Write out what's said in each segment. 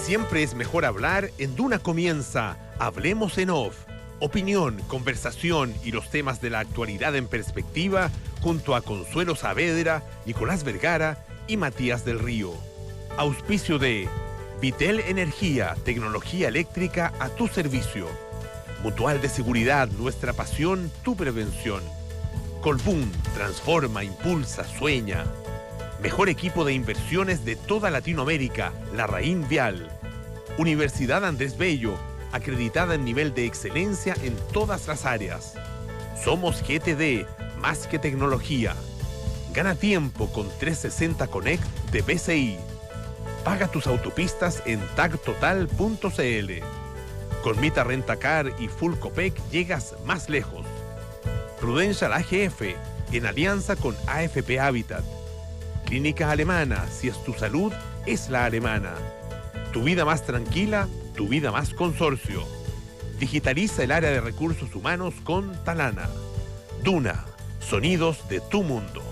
Siempre es mejor hablar en Duna Comienza. Hablemos en off. Opinión, conversación y los temas de la actualidad en perspectiva junto a Consuelo Saavedra, Nicolás Vergara y Matías del Río. Auspicio de Vitel Energía, tecnología eléctrica a tu servicio. Mutual de Seguridad, nuestra pasión, tu prevención. Colbún, transforma, impulsa, sueña. Mejor equipo de inversiones de toda Latinoamérica, Larraín Vial. Universidad Andrés Bello, acreditada en nivel de excelencia en todas las áreas. Somos GTD, más que tecnología. Gana tiempo con 360 Connect de BCI. Paga tus autopistas en tagtotal.cl. Con Mita Rentacar y Full Copec llegas más lejos. Prudential AGF, en alianza con AFP Habitat. Clínica Alemana, si es tu salud, es la alemana. Tu vida más tranquila, tu vida más consorcio. Digitaliza el área de recursos humanos con Talana. Duna, sonidos de tu mundo.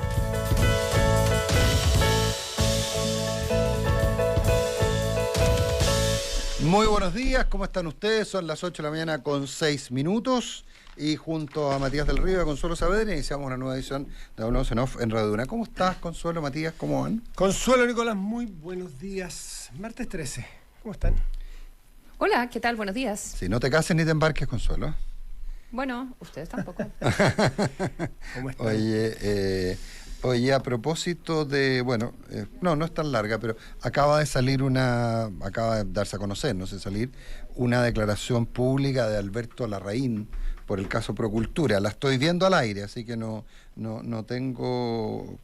Muy buenos días, ¿cómo están ustedes? Son las 8 de la mañana con 6 minutos y junto a Matías del Río y a Consuelo Saavedra iniciamos una nueva edición de Hablamos en Off en Radio Duna. ¿Cómo estás, Consuelo, Matías? ¿Cómo van? Consuelo, Nicolás, muy buenos días. Martes 13, ¿cómo están? Hola, ¿qué tal? Buenos días. Si no te cases ni te embarques, Consuelo. Bueno, ustedes tampoco. ¿Cómo están? Oye, a propósito de, no es tan larga, pero acaba de darse a conocer, no sé, salir una declaración pública de Alberto Larraín por el caso Procultura. La estoy viendo al aire, así que no tengo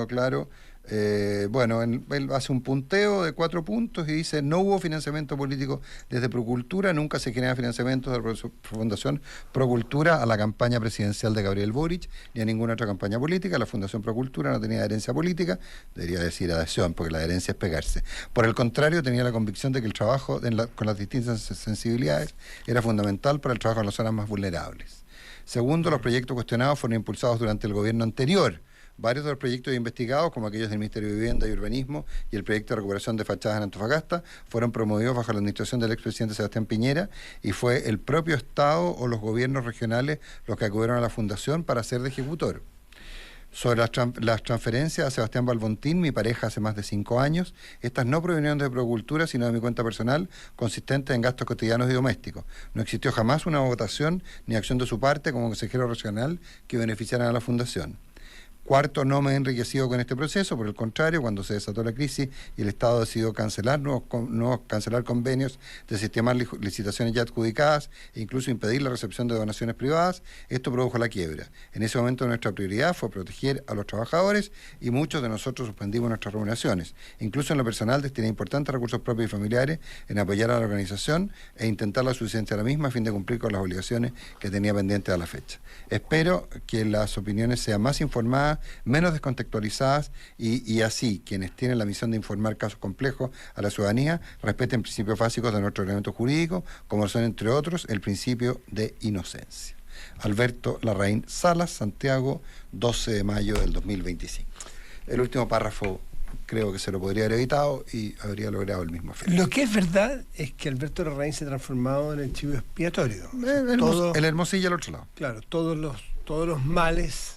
claro. Él hace un punteo de 4 puntos y dice: no hubo financiamiento político desde Procultura, nunca se genera financiamiento de la Fundación Procultura a la campaña presidencial de Gabriel Boric ni a ninguna otra campaña política. La Fundación Procultura no tenía adherencia política, debería decir adhesión, porque la adherencia es pegarse. Por el contrario, tenía la convicción de que el trabajo con las distintas sensibilidades era fundamental para el trabajo en las zonas más vulnerables. Segundo, los proyectos cuestionados fueron impulsados durante el gobierno anterior. Varios de los proyectos investigados, como aquellos del Ministerio de Vivienda y Urbanismo y el proyecto de recuperación de fachadas en Antofagasta, fueron promovidos bajo la administración del expresidente Sebastián Piñera, y fue el propio Estado o los gobiernos regionales los que acudieron a la Fundación para ser de ejecutor. Sobre las transferencias a Sebastián Balbontín, mi pareja, hace más de 5 años, estas no provinieron de Procultura, sino de mi cuenta personal, consistente en gastos cotidianos y domésticos. No existió jamás una votación ni acción de su parte como consejero regional que beneficiaran a la Fundación. Cuarto, no me he enriquecido con este proceso, por el contrario, cuando se desató la crisis y el Estado decidió cancelar convenios, desestimar licitaciones ya adjudicadas e incluso impedir la recepción de donaciones privadas, esto produjo la quiebra. En ese momento nuestra prioridad fue proteger a los trabajadores y muchos de nosotros suspendimos nuestras remuneraciones. Incluso en lo personal destiné importantes recursos propios y familiares en apoyar a la organización e intentar la suficiencia de la misma a fin de cumplir con las obligaciones que tenía pendientes a la fecha. Espero que las opiniones sean más informadas, menos descontextualizadas y así quienes tienen la misión de informar casos complejos a la ciudadanía respeten principios básicos de nuestro ordenamiento jurídico, como son, entre otros, el principio de inocencia. Alberto Larraín Salas, Santiago, 12 de mayo del 2025. El último párrafo creo que se lo podría haber evitado y habría logrado el mismo efecto. Lo que es verdad es que Alberto Larraín se ha transformado en el chivo expiatorio. El Hermosilla al otro lado. Claro, todos los males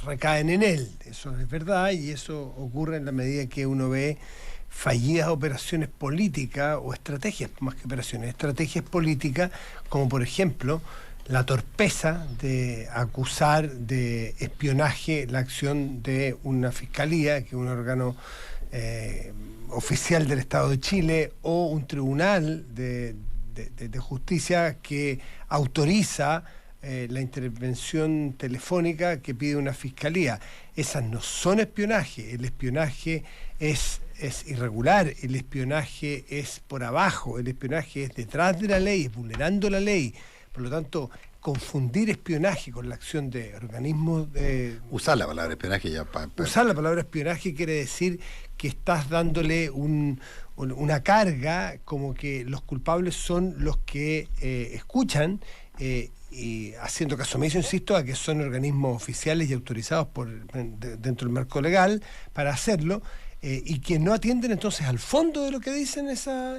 recaen en él. Eso es verdad, y eso ocurre en la medida que uno ve fallidas operaciones políticas o estrategias, más que operaciones, estrategias políticas, como por ejemplo la torpeza de acusar de espionaje la acción de una fiscalía, que es un órgano oficial del Estado de Chile, o un tribunal de justicia que autoriza la intervención telefónica que pide una fiscalía. Esas no son espionaje. El espionaje es irregular, el espionaje es por abajo, el espionaje es detrás de la ley, es vulnerando la ley. Por lo tanto, confundir espionaje con la acción de organismos usar la palabra espionaje ya usar la palabra espionaje quiere decir que estás dándole una carga, como que los culpables son los que escuchan, y haciendo caso omiso, insisto, a que son organismos oficiales y autorizados dentro del marco legal para hacerlo. y que no atienden entonces al fondo de lo que dicen esas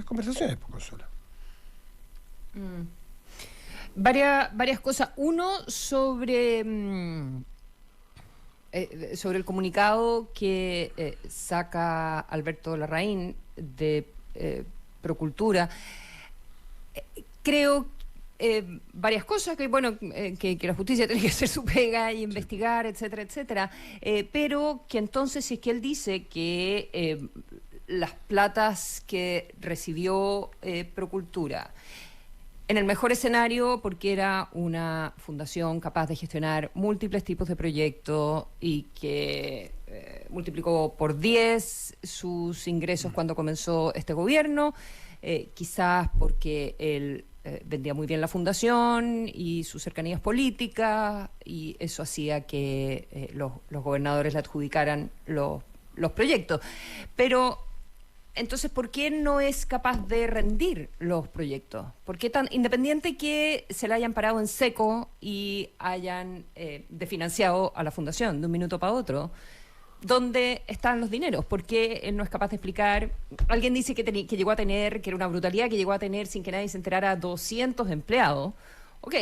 conversaciones, por Consuelo. Varias cosas. Uno, sobre el comunicado que saca Alberto Larraín de Procultura. Creo varias cosas, que la justicia tiene que hacer su pega y investigar, etcétera, etcétera, pero que entonces, si es que él dice que las platas que recibió Procultura, en el mejor escenario, porque era una fundación capaz de gestionar múltiples tipos de proyectos y que multiplicó por 10 sus ingresos cuando comenzó este gobierno, quizás porque él vendía muy bien la fundación y sus cercanías políticas, y eso hacía que los gobernadores le adjudicaran los proyectos. Pero entonces, ¿por qué no es capaz de rendir los proyectos? ¿Por qué tan independiente que se le hayan parado en seco y hayan desfinanciado a la fundación de un minuto para otro? ¿Dónde están los dineros? ¿Por qué él no es capaz de explicar? Alguien dice que llegó a tener, que era una brutalidad, que llegó a tener, sin que nadie se enterara, 200 empleados. Ok,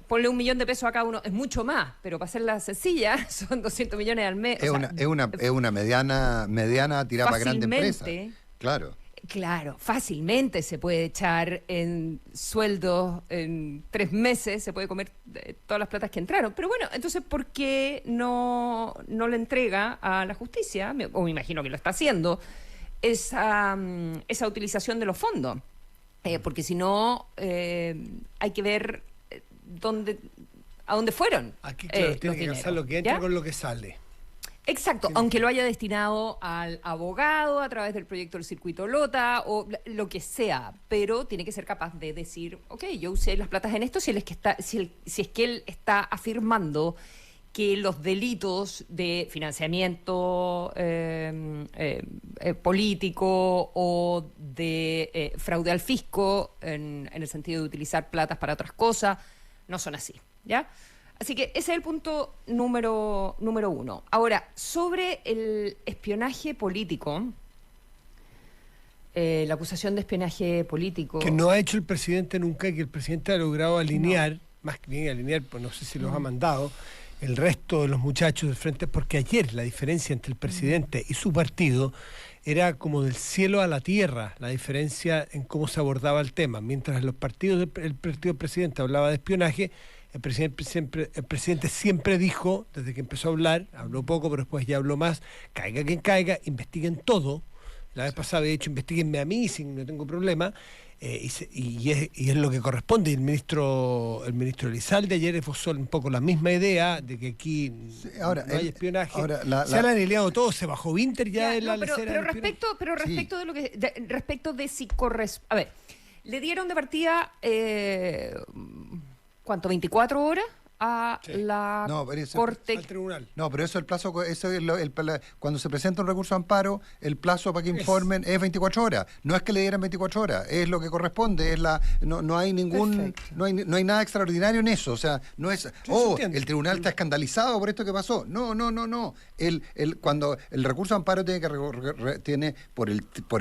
ponle $1.000.000 a cada uno, es mucho más, pero para hacerla sencilla, son 200 millones al mes. Es una mediana tirada para grande empresa. Claro. Claro, fácilmente se puede echar en sueldos en 3 meses, se puede comer todas las platas que entraron. Pero bueno, entonces, ¿por qué no le entrega a la justicia, o me imagino que lo está haciendo, esa utilización de los fondos? Porque si no, hay que ver a dónde fueron. Aquí, claro, tiene que casar lo que entra, ¿ya?, con lo que sale. Exacto, aunque lo haya destinado al abogado a través del proyecto del circuito Lota o lo que sea, pero tiene que ser capaz de decir, ok, yo usé las platas en esto, si es que él está afirmando que los delitos de financiamiento político o de fraude al fisco, en el sentido de utilizar platas para otras cosas, no son así, ¿ya? Así que ese es el punto número 1. Ahora, sobre el espionaje político, la acusación de espionaje político... Que no ha hecho el presidente nunca, y que el presidente ha logrado alinear, más que bien alinear, pues no sé si los ha mandado, el resto de los muchachos del frente, porque ayer la diferencia entre el presidente y su partido era como del cielo a la tierra, la diferencia en cómo se abordaba el tema. Mientras el partido del presidente hablaba de espionaje, el presidente siempre dijo, desde que empezó a hablar, habló poco, pero después ya habló más, caiga quien caiga, investiguen todo. La vez pasada había dicho, investíguenme a mí, no tengo problema, y es lo que corresponde. Y el ministro Elizalde ayer esbozó un poco la misma idea de que aquí no hay espionaje. Se han alineado todo, se bajó Winter ya en la lecera. Respecto de lo que respecto de si corresponde. A ver, le dieron de partida ¿cuánto? ¿24 horas? A la Corte. Al tribunal. No, pero eso cuando se presenta un recurso de amparo, el plazo para que informen es 24 horas. No es que le dieran 24 horas, es lo que corresponde, no hay nada extraordinario en eso. O sea, no es, el tribunal está escandalizado por esto que pasó. No. Cuando el recurso de amparo tiene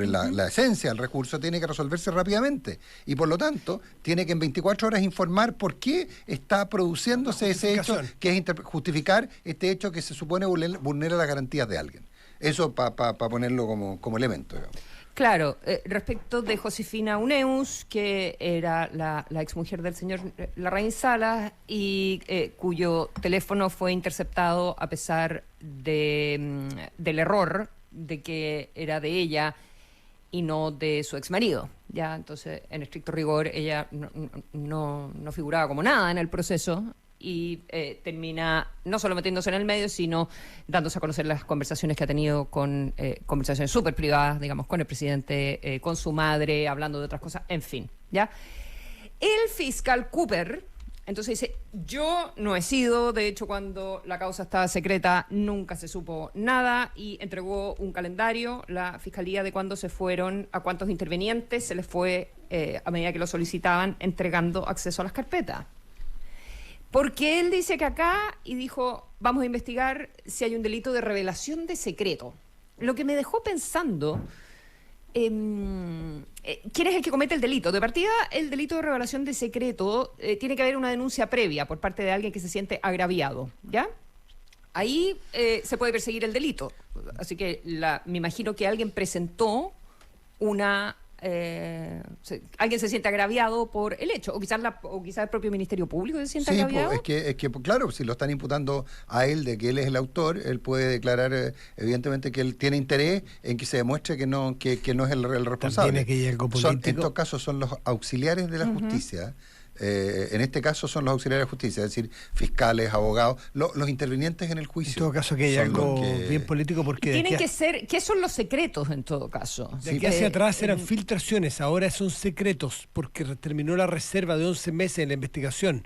la esencia del recurso, tiene que resolverse rápidamente. Y por lo tanto, tiene que en 24 horas informar por qué está produciendo ese hecho, que es justificar este hecho que se supone vulnera las garantías de alguien. Eso para ponerlo como elemento, digamos. Claro, respecto de Josefina Uneus, que era la exmujer del señor Larraín Salas y cuyo teléfono fue interceptado a pesar del error de que era de ella y no de su exmarido. Ya, entonces, en estricto rigor, ella no figuraba como nada en el proceso y termina no solo metiéndose en el medio, sino dándose a conocer las conversaciones que ha tenido conversaciones súper privadas, digamos, con el presidente, con su madre, hablando de otras cosas, en fin, ¿ya? El fiscal Cooper, entonces dice, yo no he sido, de hecho, cuando la causa estaba secreta, nunca se supo nada, y entregó un calendario, la fiscalía, de cuándo se fueron, a cuántos intervenientes se les fue, a medida que lo solicitaban, entregando acceso a las carpetas. Porque él dice que acá, y dijo, vamos a investigar si hay un delito de revelación de secreto. Lo que me dejó pensando, ¿quién es el que comete el delito? De partida, el delito de revelación de secreto tiene que haber una denuncia previa por parte de alguien que se siente agraviado, ¿ya? Ahí se puede perseguir el delito. Así que me imagino que alguien presentó una... alguien se siente agraviado por el hecho, o quizás el propio Ministerio Público se siente agraviado. Es que claro, si lo están imputando a él de que él es el autor, él puede declarar evidentemente que él tiene interés en que se demuestre que no es el responsable. También es que hay algo político. En estos casos son los auxiliares de la justicia. En este caso son los auxiliares de justicia, es decir, fiscales, abogados, los intervinientes en el juicio. En todo caso que hay algo bien político porque... Tienen que ser... ¿Qué son los secretos en todo caso? De aquí hacia atrás eran filtraciones, ahora son secretos porque terminó la reserva de 11 meses en la investigación.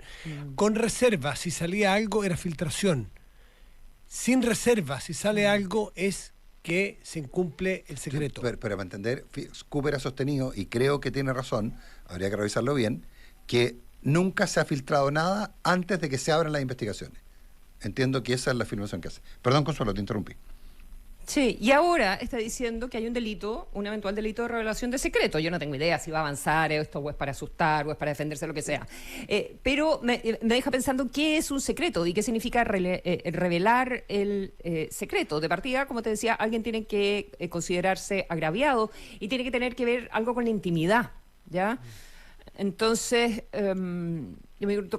Con reserva, si salía algo, era filtración. Sin reserva, si sale algo, es que se incumple el secreto. Pero para entender, Cooper ha sostenido, y creo que tiene razón, habría que revisarlo bien, que nunca se ha filtrado nada antes de que se abran las investigaciones. Entiendo que esa es la afirmación que hace. Perdón, Consuelo, te interrumpí. Sí, y ahora está diciendo que hay un delito, un eventual delito de revelación de secreto. Yo no tengo idea si va a avanzar esto, o es para asustar, o es para defenderse, lo que sea. Pero me deja pensando qué es un secreto y qué significa revelar el secreto. De partida, como te decía, alguien tiene que considerarse agraviado y tiene que tener que ver algo con la intimidad, ¿ya? Entonces, yo me pregunto,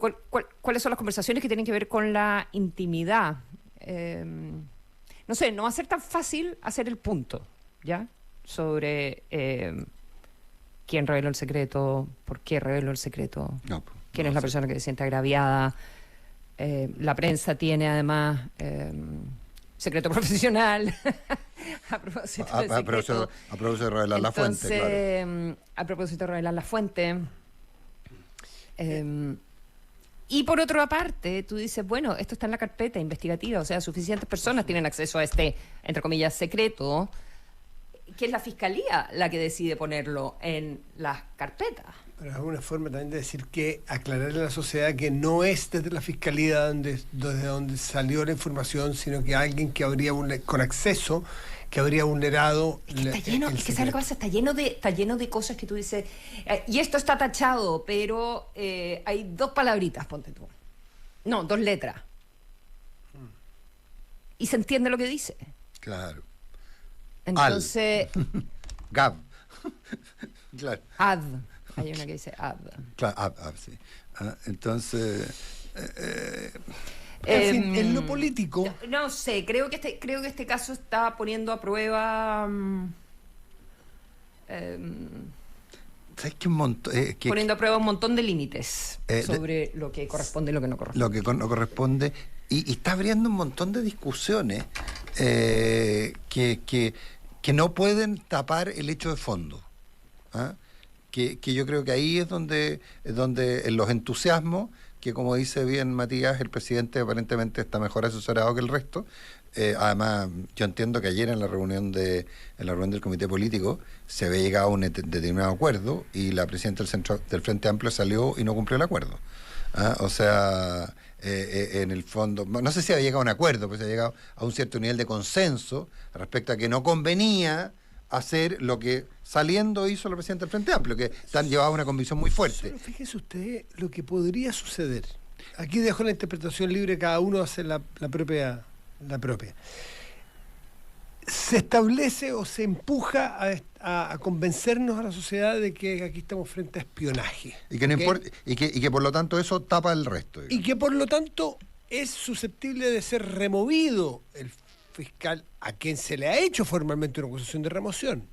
¿cuáles son las conversaciones que tienen que ver con la intimidad? No sé, no va a ser tan fácil hacer el punto, ¿ya? Sobre quién reveló el secreto, por qué reveló el secreto, quién es la persona que se siente agraviada. La prensa tiene además secreto profesional. A propósito de revelar la fuente, claro. A propósito de revelar la fuente. Y por otra parte, tú dices, bueno, esto está en la carpeta investigativa, o sea, suficientes personas tienen acceso a este, entre comillas, secreto, que es la Fiscalía la que decide ponerlo en las carpetas. Pero es una forma también de decir que aclararle a la sociedad que no es desde la Fiscalía desde donde salió la información, sino que alguien que habría con acceso que habría vulnerado. Es que está lleno, es que ¿sabes lo que pasa? Está lleno de cosas que tú dices, y esto está tachado, pero hay 2 palabritas, ponte tú. No, 2 letras. Y se entiende lo que dice. Claro. Entonces. Gab. Claro. Ad. Hay una que dice ad. Claro, sí. Entonces. En fin, en lo político. No sé, creo que este caso está poniendo a prueba. ¿Sabes qué poniendo a prueba un montón de límites sobre lo que corresponde y lo que no corresponde. Lo que no corresponde. Y está abriendo un montón de discusiones que no pueden tapar el hecho de fondo. ¿Ah? Que yo creo que ahí es donde en los entusiasmos, que como dice bien Matías, el presidente aparentemente está mejor asesorado que el resto. Además, yo entiendo que ayer en la reunión del comité político se había llegado a un determinado acuerdo y la presidenta del Frente Amplio salió y no cumplió el acuerdo. O sea, en el fondo, no sé si había llegado a un acuerdo, pero se había llegado a un cierto nivel de consenso respecto a que no convenía hacer lo que saliendo hizo la presidenta del Frente Amplio, que llevaba una convicción muy fuerte. Solo fíjese usted lo que podría suceder. Aquí dejo la interpretación libre, cada uno hace la propia. Se establece o se empuja a convencernos a la sociedad de que aquí estamos frente a espionaje. Y que no importa, y que por lo tanto eso tapa el resto. Digamos. Y que por lo tanto es susceptible de ser removido el fiscal a quien se le ha hecho formalmente una acusación de remoción.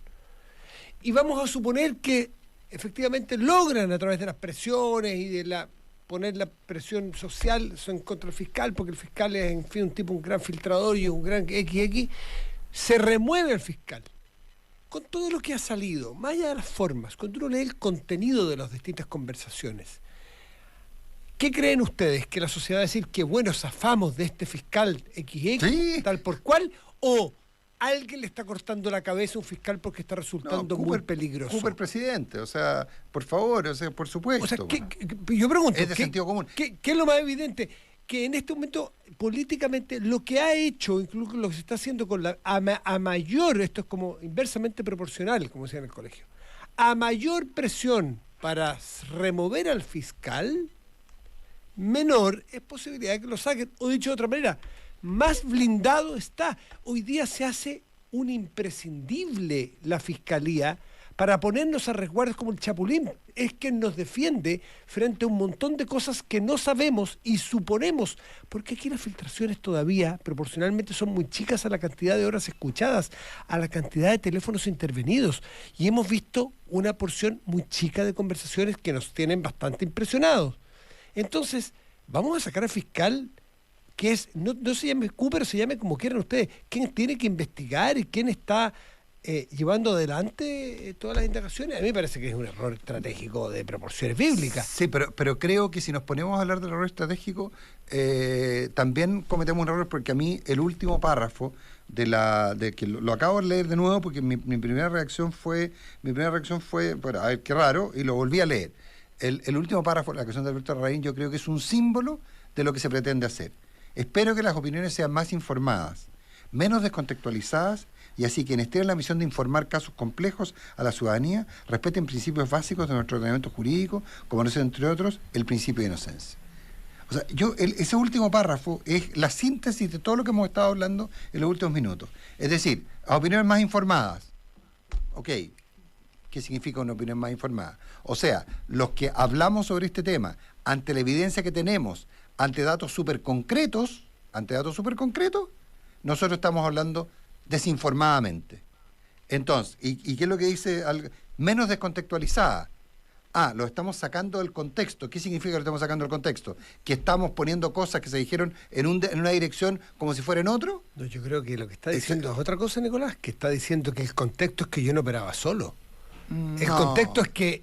Y vamos a suponer que efectivamente logran a través de las presiones y de poner la presión social en contra del fiscal, porque el fiscal es en fin un gran filtrador y un gran XX, se remueve el fiscal. Con todo lo que ha salido, más allá de las formas, cuando uno lee el contenido de las distintas conversaciones, ¿qué creen ustedes? ¿Que la sociedad va a decir que bueno, zafamos de este fiscal XX, sí, tal por cual? ¿O alguien le está cortando la cabeza a un fiscal porque está resultando muy peligroso. Cooper presidente, o sea, por favor, o sea, por supuesto. O sea, yo pregunto, es de sentido común. ¿qué es lo más evidente? Que en este momento, políticamente, lo que ha hecho, incluso lo que se está haciendo con a mayor, esto es como inversamente proporcional, como decía en el colegio, a mayor presión para remover al fiscal, menor es posibilidad de que lo saquen, o dicho de otra manera, más blindado está. Hoy día se hace un imprescindible la fiscalía para ponernos a resguardo como el Chapulín. Es quien nos defiende frente a un montón de cosas que no sabemos y suponemos, porque aquí las filtraciones todavía proporcionalmente son muy chicas a la cantidad de horas escuchadas, a la cantidad de teléfonos intervenidos, y hemos visto una porción muy chica de conversaciones que nos tienen bastante impresionados. Entonces, vamos a sacar al fiscal que no se llame Cooper, se llame como quieran ustedes, quién tiene que investigar y quién está llevando adelante todas las indagaciones. A mí me parece que es un error estratégico de proporciones bíblicas. Sí, pero creo que si nos ponemos a hablar del error estratégico, también cometemos un error, porque a mí el último párrafo de que lo acabo de leer de nuevo, porque mi primera reacción fue, bueno, a ver, qué raro, y lo volví a leer. El último párrafo, la canción de Alberto Larraín, yo creo que es un símbolo de lo que se pretende hacer. Espero que las opiniones sean más informadas, menos descontextualizadas, y así quienes tienen la misión de informar casos complejos a la ciudadanía respeten principios básicos de nuestro ordenamiento jurídico, como no es, entre otros, el principio de inocencia. O sea, ese último párrafo es la síntesis de todo lo que hemos estado hablando en los últimos minutos. Es decir, a opiniones más informadas. Ok, ¿qué significa una opinión más informada? O sea, los que hablamos sobre este tema, ante la evidencia que tenemos, ante datos súper concretos, nosotros estamos hablando desinformadamente. Entonces, ¿y qué es lo que dice? Menos descontextualizada. Lo estamos sacando del contexto. ¿Qué significa que lo estamos sacando del contexto? ¿Que estamos poniendo cosas que se dijeron en una dirección como si fuera en otro? No, yo creo que lo que está diciendo es otra cosa, Nicolás, que está diciendo que el contexto es que yo no operaba solo. El contexto es que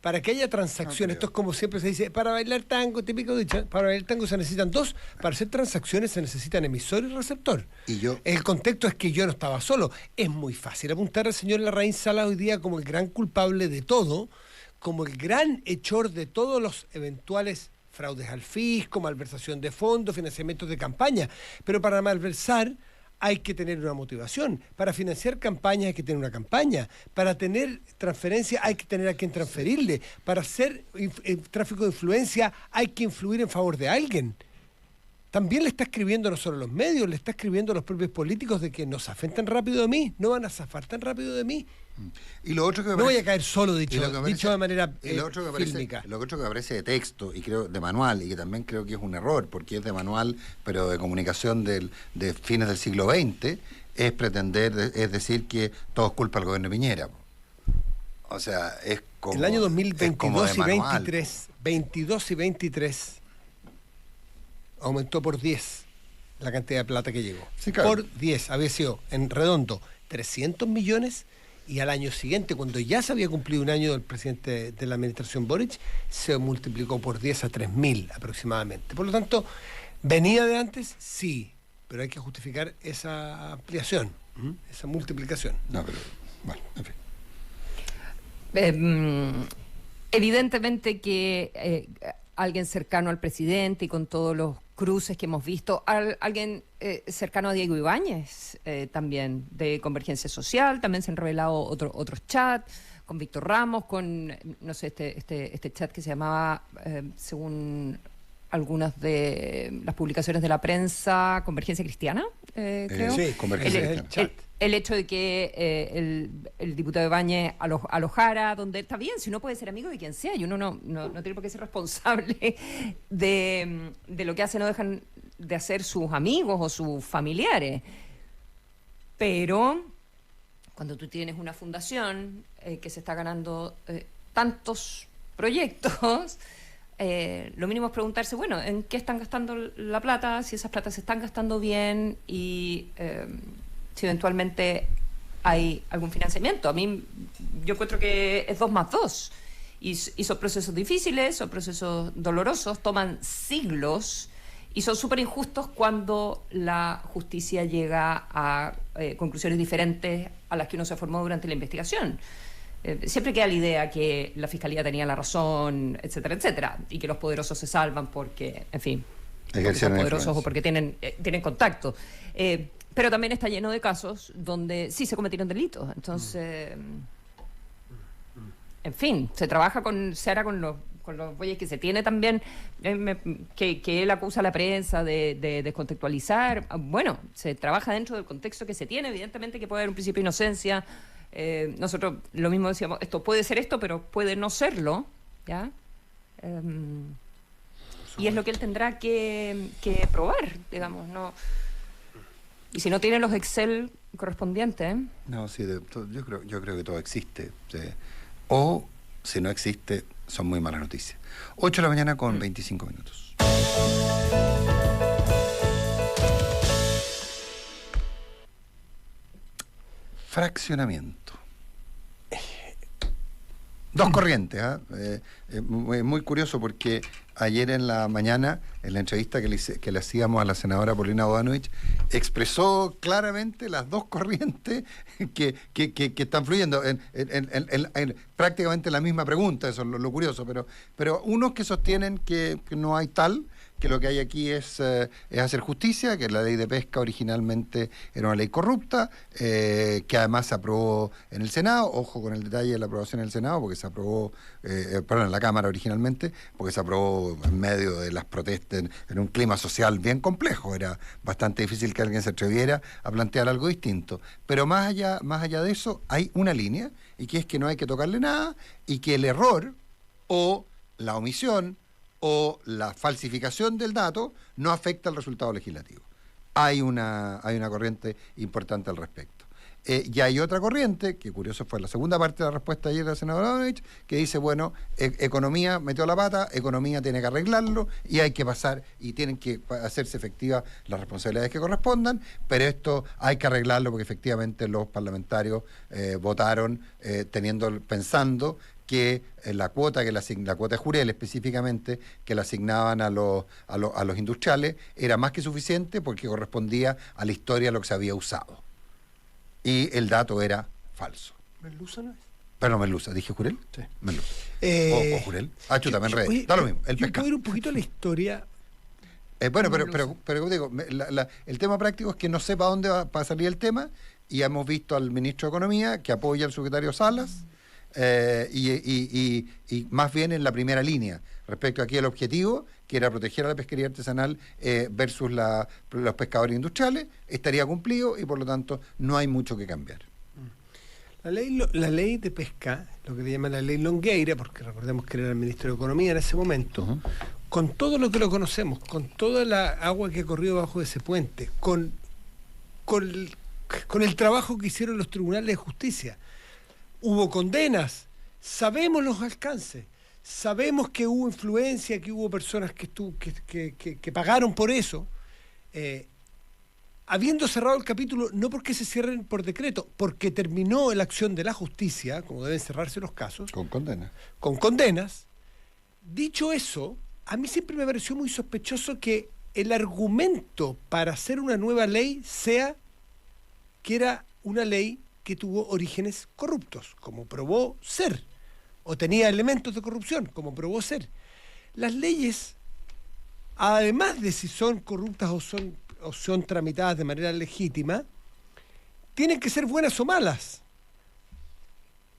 para que haya transacciones, esto es como siempre se dice, para bailar tango, típico dicho, para bailar tango se necesitan dos, para hacer transacciones se necesitan emisor y receptor. El contexto es que yo no estaba solo. Es muy fácil apuntar al señor Larraín Salas hoy día como el gran culpable de todo, como el gran hechor de todos los eventuales fraudes al fisco, malversación de fondos, financiamientos de campaña. Pero para malversar hay que tener una motivación. Para financiar campañas hay que tener una campaña. Para tener transferencia hay que tener a quien transferirle. Para hacer tráfico de influencia hay que influir en favor de alguien. También le está escribiendo no solo a los medios, le está escribiendo a los propios políticos de que no zafen tan rápido de mí, no van a zafar tan rápido de mí. Y lo otro que no voy a caer solo, dicho de manera fílmica. Lo otro que aparece de texto, y creo de manual, y que también creo que es un error, porque es de manual, pero de comunicación de fines del siglo XX, es decir que todo es culpa del gobierno de Piñera. O sea, es como... El año 2022 y 23, 22 y 23, aumentó por 10 la cantidad de plata que llegó. Sí, claro. Por 10, había sido en redondo 300 millones, y al año siguiente, cuando ya se había cumplido un año del presidente de la administración Boric, se multiplicó por 10 a 3.000 aproximadamente. Por lo tanto, ¿venía de antes? Sí, pero hay que justificar esa ampliación, esa multiplicación. No, pero, bueno, en fin. Evidentemente que alguien cercano al presidente y con todos los cruces que hemos visto, alguien cercano a Diego Ibáñez, también de Convergencia Social, también se han revelado otros chats, con Víctor Ramos, con, no sé, este chat que se llamaba, según algunas de las publicaciones de la prensa, Convergencia Cristiana, creo. Sí, Convergencia Cristiana. El hecho de que el diputado Ibáñez alojara donde está bien, si uno puede ser amigo de quien sea, y uno no tiene por qué ser responsable de lo que hacen o dejan de hacer sus amigos o sus familiares. Pero cuando tú tienes una fundación que se está ganando tantos proyectos, lo mínimo es preguntarse, bueno, ¿en qué están gastando la plata? Si esas platas se están gastando bien y si eventualmente hay algún financiamiento. A mí, yo encuentro que es 2 más 2. Y son procesos difíciles, son procesos dolorosos, toman siglos Y son súper injustos cuando la justicia llega a conclusiones diferentes a las que uno se formó durante la investigación. Siempre queda la idea que la Fiscalía tenía la razón, etcétera, etcétera, y que los poderosos se salvan porque, en fin, porque son poderosos o porque tienen contacto. Pero también está lleno de casos donde sí se cometieron delitos. Entonces, en fin, se hará con los bueyes que se tiene también, que él acusa a la prensa de descontextualizar. Bueno, se trabaja dentro del contexto que se tiene, evidentemente que puede haber un principio de inocencia. Nosotros lo mismo decíamos, esto puede ser esto, pero puede no serlo, ¿ya? Y es lo que él tendrá que probar, digamos, ¿no? Y si no tiene los Excel correspondientes... No, sí, yo creo que todo existe. Sí. O, si no existe, son muy malas noticias. 8 de la mañana con 25 minutos. Fraccionamiento. Dos corrientes, muy curioso porque ayer en la mañana, en la entrevista que le hacíamos a la senadora Paulina Bodanovich, expresó claramente las dos corrientes que están fluyendo en prácticamente la misma pregunta. Eso es lo curioso, pero unos que sostienen que no hay tal, que lo que hay aquí es hacer justicia, que la ley de pesca originalmente era una ley corrupta, que además se aprobó en el Senado. Ojo con el detalle de la aprobación en el Senado, porque se aprobó, en la Cámara originalmente, porque se aprobó en medio de las protestas, en un clima social bien complejo. Era bastante difícil que alguien se atreviera a plantear algo distinto. Pero más allá de eso, hay una línea, y que es que no hay que tocarle nada, y que el error o la omisión o la falsificación del dato no afecta al resultado legislativo. Hay una corriente importante al respecto. Y hay otra corriente, que curioso fue la segunda parte de la respuesta ayer de la senadora Bodanovich, que dice, bueno, economía metió la pata, economía tiene que arreglarlo y hay que pasar y tienen que hacerse efectivas las responsabilidades que correspondan, pero esto hay que arreglarlo porque efectivamente los parlamentarios votaron pensando que la cuota de Jurel específicamente, que la asignaban a los industriales, era más que suficiente porque correspondía a la historia de lo que se había usado. Y el dato era falso. ¿Merluza no es? Pero no Merluza, ¿dije Jurel? Sí. Merluza. O Jurel. Chuta, me enredé. Está lo mismo, el pescado. ¿Puedo ir un poquito a la historia? Bueno, pero digo, el tema práctico es que no sé para dónde va a salir el tema, y hemos visto al ministro de Economía que apoya al secretario Salas, y más bien en la primera línea respecto aquí al objetivo, que era proteger a la pesquería artesanal versus los pescadores industriales, estaría cumplido y por lo tanto no hay mucho que cambiar. La ley de pesca, lo que le llaman la ley Longueira, porque recordemos que era el ministro de Economía en ese momento, con todo lo que lo conocemos, con toda la agua que corrió bajo ese puente, con el trabajo que hicieron los tribunales de justicia, hubo condenas, sabemos los alcances, sabemos que hubo influencia, que hubo personas que pagaron por eso, habiendo cerrado el capítulo, no porque se cierren por decreto, porque terminó la acción de la justicia, como deben cerrarse los casos. Con condenas. Con condenas. Dicho eso, a mí siempre me pareció muy sospechoso que el argumento para hacer una nueva ley sea que era una ley que tuvo orígenes corruptos, como probó ser, o tenía elementos de corrupción, como probó ser. Las leyes, además de si son corruptas o son tramitadas de manera legítima, tienen que ser buenas o malas.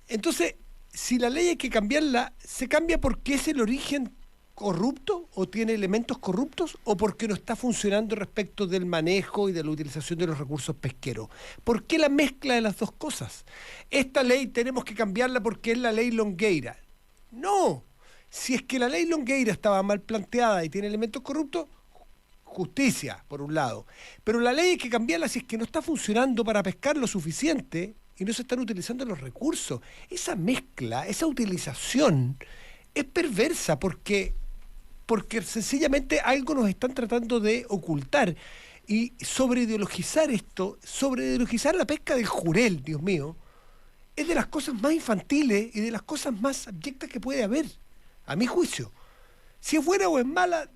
Entonces, si la ley hay que cambiarla, ¿se cambia porque es el origen corrupto o tiene elementos corruptos o porque no está funcionando respecto del manejo y de la utilización de los recursos pesqueros? ¿Por qué la mezcla de las dos cosas? Esta ley tenemos que cambiarla porque es la ley Longueira. No, si es que la ley Longueira estaba mal planteada y tiene elementos corruptos, justicia, por un lado. Pero la ley hay que cambiarla si es que no está funcionando para pescar lo suficiente y no se están utilizando los recursos. Esa mezcla, esa utilización es perversa porque sencillamente algo nos están tratando de ocultar. Y sobreideologizar esto, sobreideologizar la pesca del jurel, Dios mío, es de las cosas más infantiles y de las cosas más abyectas que puede haber, a mi juicio. Si es buena o es mala,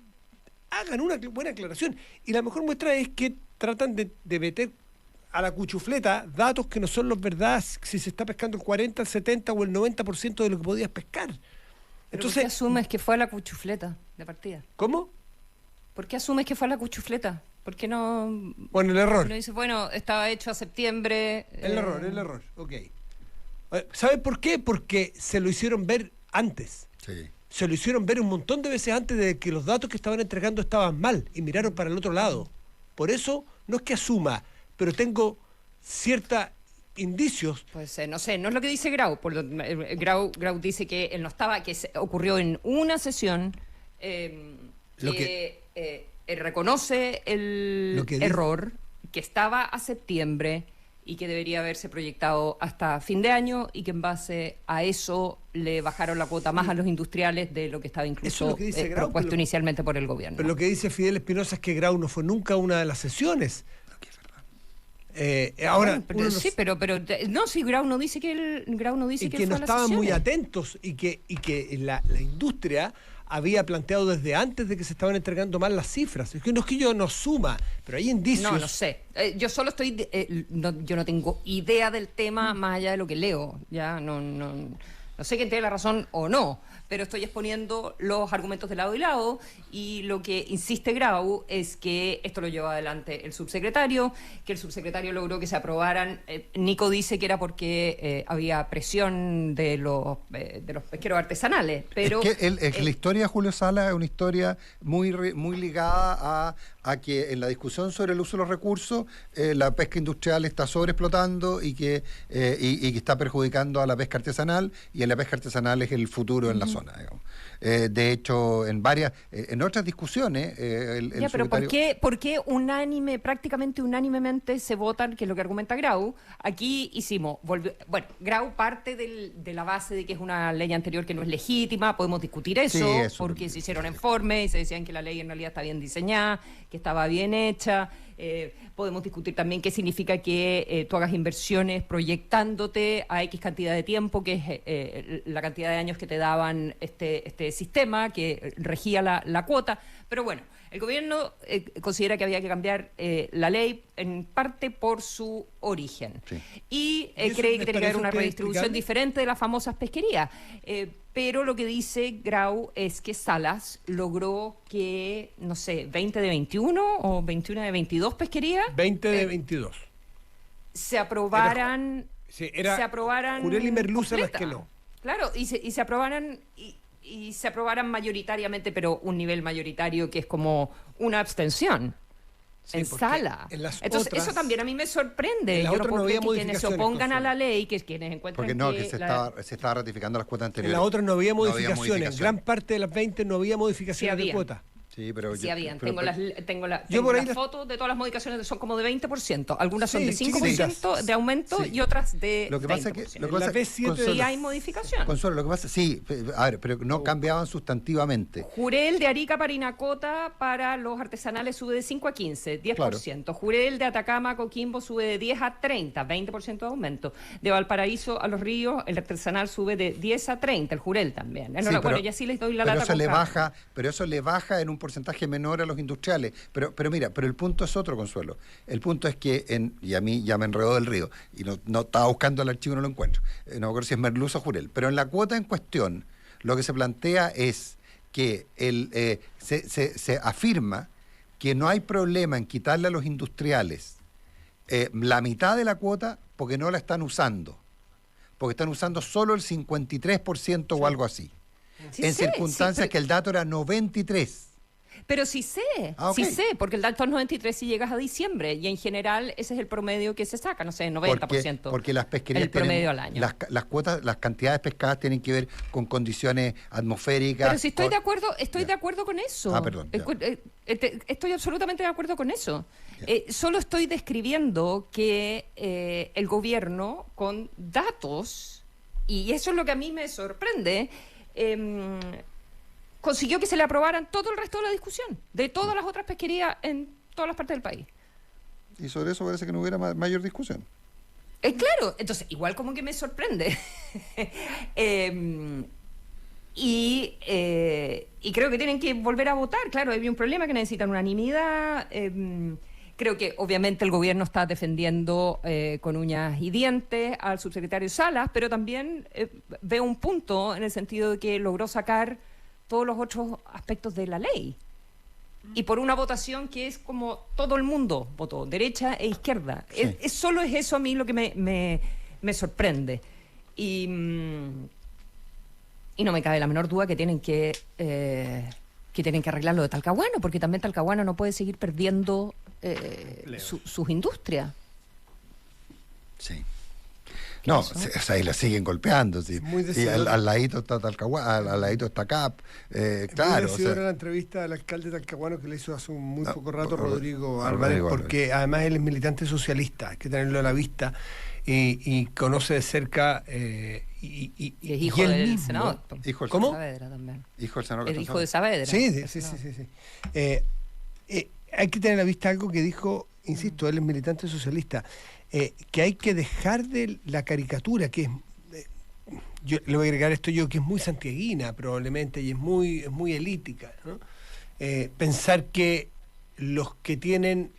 hagan una buena aclaración. Y la mejor muestra es que tratan de meter a la cuchufleta datos que no son los verdades, si se está pescando el 40, el 70 o el 90% de lo que podías pescar. Entonces, ¿por qué asumes que fue a la cuchufleta de partida? ¿Cómo? ¿Por qué asumes que fue a la cuchufleta? ¿Por qué no...? Bueno, el error. No dices, bueno, estaba hecho a septiembre... El error, ok. ¿Saben por qué? Porque se lo hicieron ver antes. Sí. Se lo hicieron ver un montón de veces antes de que los datos que estaban entregando estaban mal y miraron para el otro lado. Por eso, no es que asuma, pero tengo ciertos indicios. Pues no sé, no es lo que dice Grau. Grau dice que él no estaba, que ocurrió en una sesión, que él reconoce el error, que estaba a septiembre y que debería haberse proyectado hasta fin de año y que en base a eso le bajaron la cuota más a los industriales de lo que estaba incluso propuesto inicialmente por el gobierno. Pero lo que dice Fidel Espinosa es que Grau no fue nunca a una de las sesiones. Ahora, pero sí, pero no, si Grau no dice que él no estaban muy atentos y que la industria había planteado desde antes de que se estaban entregando mal las cifras. Es que no es que yo no suma, pero hay indicios. No sé. Yo solo estoy, yo no tengo idea del tema más allá de lo que leo. Ya no sé quién tiene la razón o no, pero estoy exponiendo los argumentos de lado y lado, y lo que insiste Grau es que esto lo llevó adelante el subsecretario, que el subsecretario logró que se aprobaran. Nico dice que era porque había presión de los pesqueros artesanales, pero... Es que la historia de Julio Salas es una historia muy ligada a que en la discusión sobre el uso de los recursos, la pesca industrial está sobreexplotando y que está perjudicando a la pesca artesanal, y la pesca artesanal es el futuro en la zona, digamos. De hecho, en otras discusiones, pero ¿por qué prácticamente unánimemente se votan, que es lo que argumenta Grau? Aquí Grau parte de la base de que es una ley anterior que no es legítima, podemos discutir eso, porque se hicieron informes y se decían que la ley en realidad está bien diseñada, que estaba bien hecha. Podemos discutir también qué significa que tú hagas inversiones proyectándote a X cantidad de tiempo, que es la cantidad de años que te daban este sistema que regía la cuota. Pero bueno, el gobierno considera que había que cambiar la ley en parte por su origen. Sí. Y cree que tiene que haber una redistribución diferente de las famosas pesquerías. Pero lo que dice Grau es que Salas logró que, no sé, 20 de 21 o 21 de 22 pesquerías. 20 de 22. Se aprobaran. Se aprobaran. Jurel y Merluza las que no. Claro, y se aprobaran. Y se aprobaran mayoritariamente, pero un nivel mayoritario que es como una abstención. Sí, en sala. Entonces, eso también a mí me sorprende. Yo no puedo creer que quienes se opongan a la ley, que es quienes encuentran se estaba ratificando las cuotas anteriores. En la otra no había modificaciones. Gran parte de las 20 no había modificaciones de cuota. Sí, pero sí, habían. Tengo las fotos de todas las modificaciones, son como de 20%. Algunas son de 5% de aumento y otras de 20%. Lo que pasa es que y hay modificación. Consuelo, lo que pasa, pero no cambiaban sustantivamente. Jurel de Arica Parinacota para los artesanales sube de 5 a 15, 10%. Claro. Jurel de Atacama Coquimbo sube de 10 a 30, 20% de aumento. De Valparaíso a Los Ríos, el artesanal sube de 10 a 30, el Jurel también. Bueno, y así les doy la lata. Pero eso le baja en un porcentaje menor a los industriales. Pero el punto es otro, Consuelo. El punto es que, y a mí ya me enredó del río, y no estaba buscando el archivo y no lo encuentro. No me acuerdo si es Merluza o Jurel. Pero en la cuota en cuestión, lo que se plantea es que se afirma que no hay problema en quitarle a los industriales la mitad de la cuota porque no la están usando. Porque están usando solo el 53% o algo así. En circunstancias que el dato era 93%. Pero sí sé, porque el dato es 93 si llegas a diciembre, y en general ese es el promedio que se saca, no sé, 90%. Porque las pesquerías el promedio al año. Las cuotas, las cantidades pescadas tienen que ver con condiciones atmosféricas. Pero si estoy de acuerdo con eso. Perdón. Estoy absolutamente de acuerdo con eso. Solo estoy describiendo que el gobierno, con datos, y eso es lo que a mí me sorprende, consiguió que se le aprobaran todo el resto de la discusión, de todas las otras pesquerías en todas las partes del país. Y sobre eso parece que no hubiera mayor discusión. Claro, entonces igual como que me sorprende. Y creo que tienen que volver a votar. Claro, hay un problema que necesitan unanimidad. Creo que obviamente el gobierno está defendiendo con uñas y dientes al subsecretario Salas, pero también veo un punto en el sentido de que logró sacar todos los otros aspectos de la ley. Y por una votación que es como todo el mundo votó, derecha e izquierda. Sí. Solo es eso a mí lo que me sorprende. Y no me cabe la menor duda que tienen que arreglar lo de Talcahuano, porque también Talcahuano no puede seguir perdiendo sus industrias. Sí. No, o sea, y la siguen golpeando. Sí. Y al ladito está Talcahuano, al ladito está CAP. Claro. Muy la entrevista al alcalde de Talcahuano que le hizo hace muy poco rato Rodrigo Álvarez, porque además él es militante socialista, hay que tenerlo a la vista, y conoce de cerca. Y es hijo del senador. ¿Cómo? Saavedra también. Hijo del senador. El hijo de Saavedra. Sí. Hay que tener a la vista algo que dijo, insisto, él es militante socialista, que hay que dejar de la caricatura, que es, yo le voy a agregar esto yo, que es muy santiaguina probablemente, y es muy elítica, ¿no? Pensar que los que tienen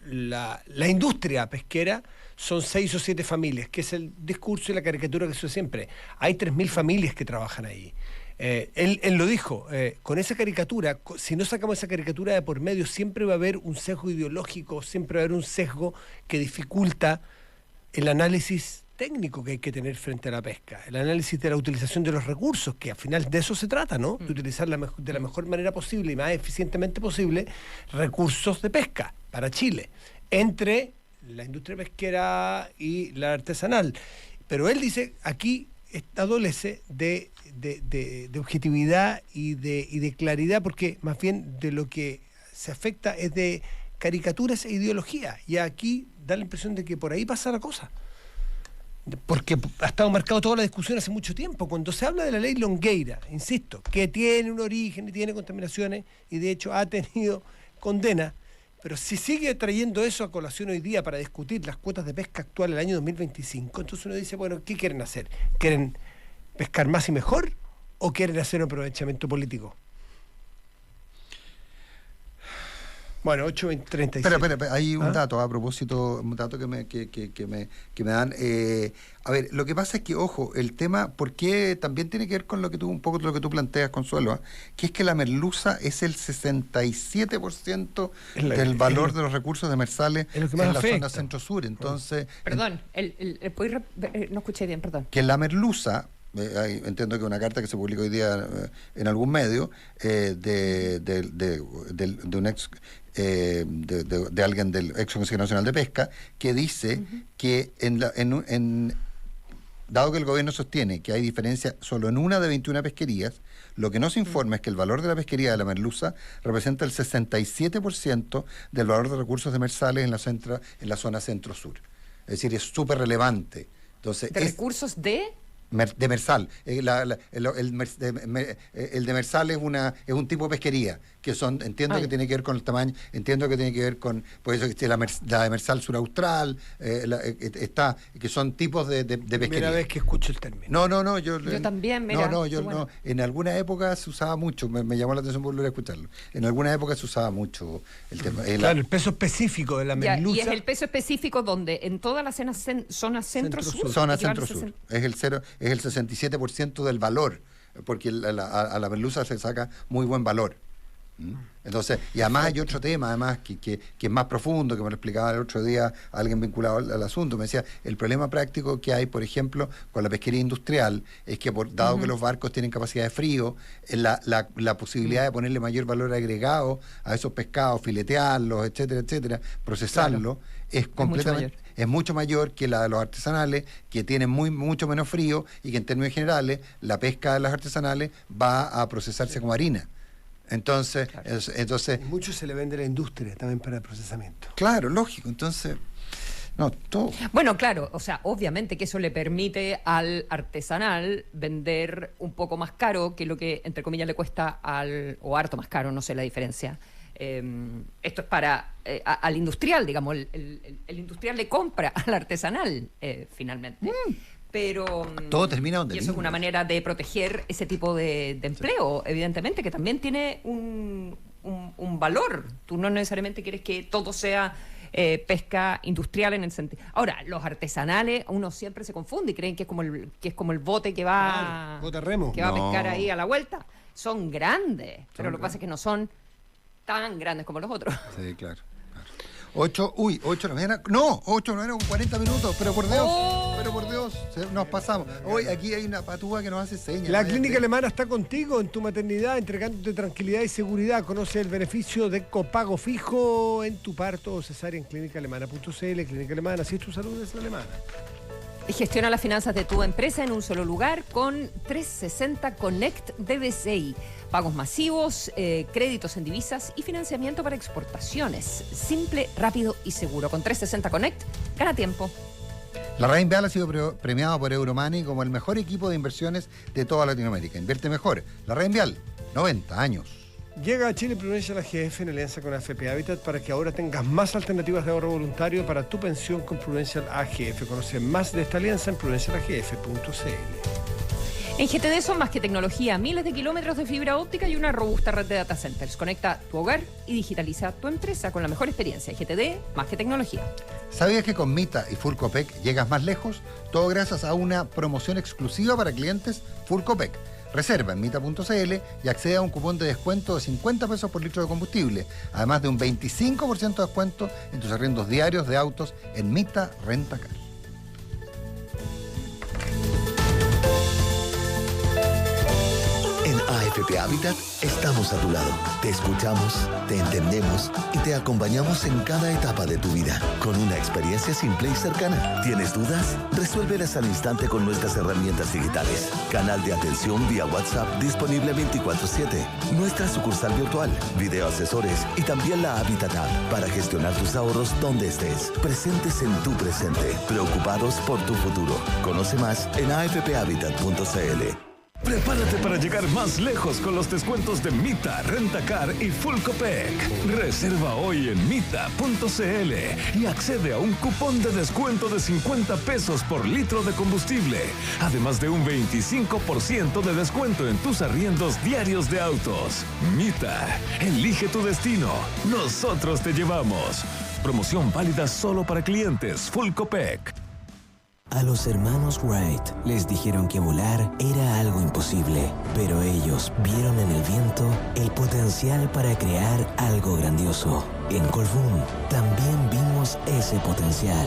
la industria pesquera son 6 o 7 familias, que es el discurso y la caricatura que se usa siempre. Hay 3.000 familias que trabajan ahí. Él lo dijo, con esa caricatura, si no sacamos esa caricatura de por medio, siempre va a haber un sesgo ideológico, siempre va a haber un sesgo que dificulta el análisis técnico que hay que tener frente a la pesca, el análisis de la utilización de los recursos, que al final de eso se trata, ¿no? De utilizar de la mejor manera posible y más eficientemente posible recursos de pesca para Chile, entre la industria pesquera y la artesanal. Pero él dice, aquí adolece de objetividad y de claridad, porque más bien de lo que se afecta es de caricaturas e ideología, y aquí da la impresión de que por ahí pasa la cosa, porque ha estado marcado toda la discusión hace mucho tiempo. Cuando se habla de la ley Longueira, insisto, que tiene un origen y tiene contaminaciones, y de hecho ha tenido condena, pero si sigue trayendo eso a colación hoy día para discutir las cuotas de pesca actuales del año 2025, entonces uno dice, bueno, ¿qué quieren hacer? ¿Quieren pescar más y mejor o quieren hacer un aprovechamiento político? Bueno, 8:37. Espera, hay un dato a propósito, un dato que me dan. A ver, lo que pasa es que, ojo, el tema, porque también tiene que ver con un poco lo que tú planteas, Consuelo, que es que la merluza es el 67% del valor de los recursos demersales en la zona centro-sur. Entonces. Perdón, no escuché bien, perdón. Que la merluza. Entiendo que una carta que se publicó hoy día en algún medio de un ex de alguien del ex Consejo Nacional de Pesca, que dice que dado que el gobierno sostiene que hay diferencia solo en una de 21 pesquerías, lo que no se informa es que el valor de la pesquería de la merluza representa el 67% del valor de recursos demersales en la zona centro-sur. Es decir, es súper relevante. Entonces, recursos de demersal. El demersal es un tipo de pesquería que entiendo que tiene que ver con el tamaño, entiendo que tiene que ver con, por eso existe la demersal suraustral, que son tipos de pesquería. Primera vez que escucho el término. No, yo también, mira. No, en alguna época se usaba mucho, me llamó la atención volver a escucharlo. En alguna época se usaba mucho el tema. Claro, el peso específico de la merluza. Y es el peso específico donde en toda la zona centro-sur. Zona centro-sur. Es el 67% del valor, porque a la merluza se saca muy buen valor. Entonces, y además hay otro tema, además que es más profundo, que me lo explicaba el otro día alguien vinculado al asunto. Me decía, el problema práctico que hay, por ejemplo, con la pesquería industrial, es que dado que los barcos tienen capacidad de frío, la posibilidad de ponerle mayor valor agregado a esos pescados, filetearlos, etcétera, procesarlos, es completamente... Es mucho mayor que la de los artesanales, que tienen mucho menos frío, y que en términos generales la pesca de las artesanales va a procesarse como harina. Entonces, mucho se le vende a la industria también para el procesamiento. Claro, lógico. Entonces, no, todo. Bueno, claro, o sea, obviamente que eso le permite al artesanal vender un poco más caro que lo que, entre comillas, le cuesta o harto más caro, no sé la diferencia. Esto es para al industrial, digamos, el industrial le compra al artesanal finalmente. Pero todo termina donde y eso es una manera de proteger ese tipo de empleo, evidentemente, que también tiene un valor. Tú no necesariamente quieres que todo sea pesca industrial en el sentido. Ahora, los artesanales, uno siempre se confunde y creen que es como el bote que va, bote remo. que va a pescar ahí a la vuelta. Son grandes, pero lo que pasa es que no son tan grandes como los otros. Sí, claro. 8 de la mañana. No, 8 de la mañana con 40 minutos. Pero por Dios, nos pasamos. Hoy aquí hay una patúa que nos hace señas. La Clínica Alemana está contigo en tu maternidad, entregándote tranquilidad y seguridad. Conoce el beneficio de copago fijo en tu parto o cesárea en clínicaalemana.cl. Clínica Alemana, si es tu salud, es la alemana. Y gestiona las finanzas de tu empresa en un solo lugar con 360 Connect de BCI. Pagos masivos, créditos en divisas y financiamiento para exportaciones. Simple, rápido y seguro. Con 360 Connect, gana tiempo. La Reinvial ha sido premiada por Euromoney como el mejor equipo de inversiones de toda Latinoamérica. Invierte mejor. La Reinvial, 90 años. Llega a Chile Prudential AGF en alianza con AFP Habitat para que ahora tengas más alternativas de ahorro voluntario para tu pensión con Prudential AGF. Conoce más de esta alianza en prudencialagf.cl. En GTD son más que tecnología, miles de kilómetros de fibra óptica y una robusta red de data centers. Conecta tu hogar y digitaliza tu empresa con la mejor experiencia. GTD, más que tecnología. ¿Sabías que con Mita y Full Copec llegas más lejos? Todo gracias a una promoción exclusiva para clientes Full Copec. Reserva en mita.cl y accede a un cupón de descuento de 50 pesos por litro de combustible, además de un 25% de descuento en tus arriendos diarios de autos en Mita Rentacar. En AFP Habitat estamos a tu lado. Te escuchamos, te entendemos y te acompañamos en cada etapa de tu vida con una experiencia simple y cercana. ¿Tienes dudas? Resuélvelas al instante con nuestras herramientas digitales. Canal de atención vía WhatsApp disponible 24/7. Nuestra sucursal virtual, video asesores y también la Habitat App para gestionar tus ahorros donde estés. Presentes en tu presente, preocupados por tu futuro. Conoce más en afphabitat.cl. Prepárate para llegar más lejos con los descuentos de Mita, Rentacar y Full Copec. Reserva hoy en mita.cl y accede a un cupón de descuento de 50 pesos por litro de combustible, además de un 25% de descuento en tus arriendos diarios de autos. Mita, elige tu destino. Nosotros te llevamos. Promoción válida solo para clientes Full Copec. A los hermanos Wright les dijeron que volar era algo imposible, pero ellos vieron en el viento el potencial para crear algo grandioso. En Colbún también vimos ese potencial.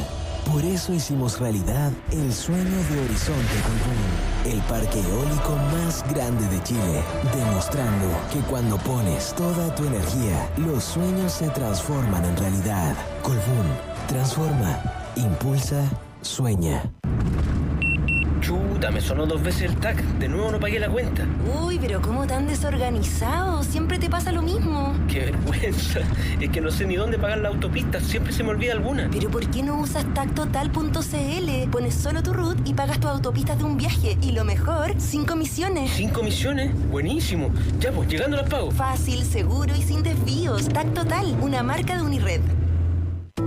Por eso hicimos realidad el sueño de Horizonte Colbún, el parque eólico más grande de Chile, demostrando que cuando pones toda tu energía, los sueños se transforman en realidad. Colbún transforma, impulsa, sueña. Chuta, me sonó 2 veces el TAC. De nuevo no pagué la cuenta. Uy, pero ¿cómo tan desorganizado? Siempre te pasa lo mismo. ¡Qué vergüenza! Es que no sé ni dónde pagar la autopista. Siempre se me olvida alguna. ¿Pero por qué no usas tactotal.cl? Pones solo tu root y pagas tus autopistas de un viaje. Y lo mejor, sin comisiones. ¿Sin comisiones? Buenísimo. Ya pues, llegando las pago. Fácil, seguro y sin desvíos. Tactotal, una marca de Unired.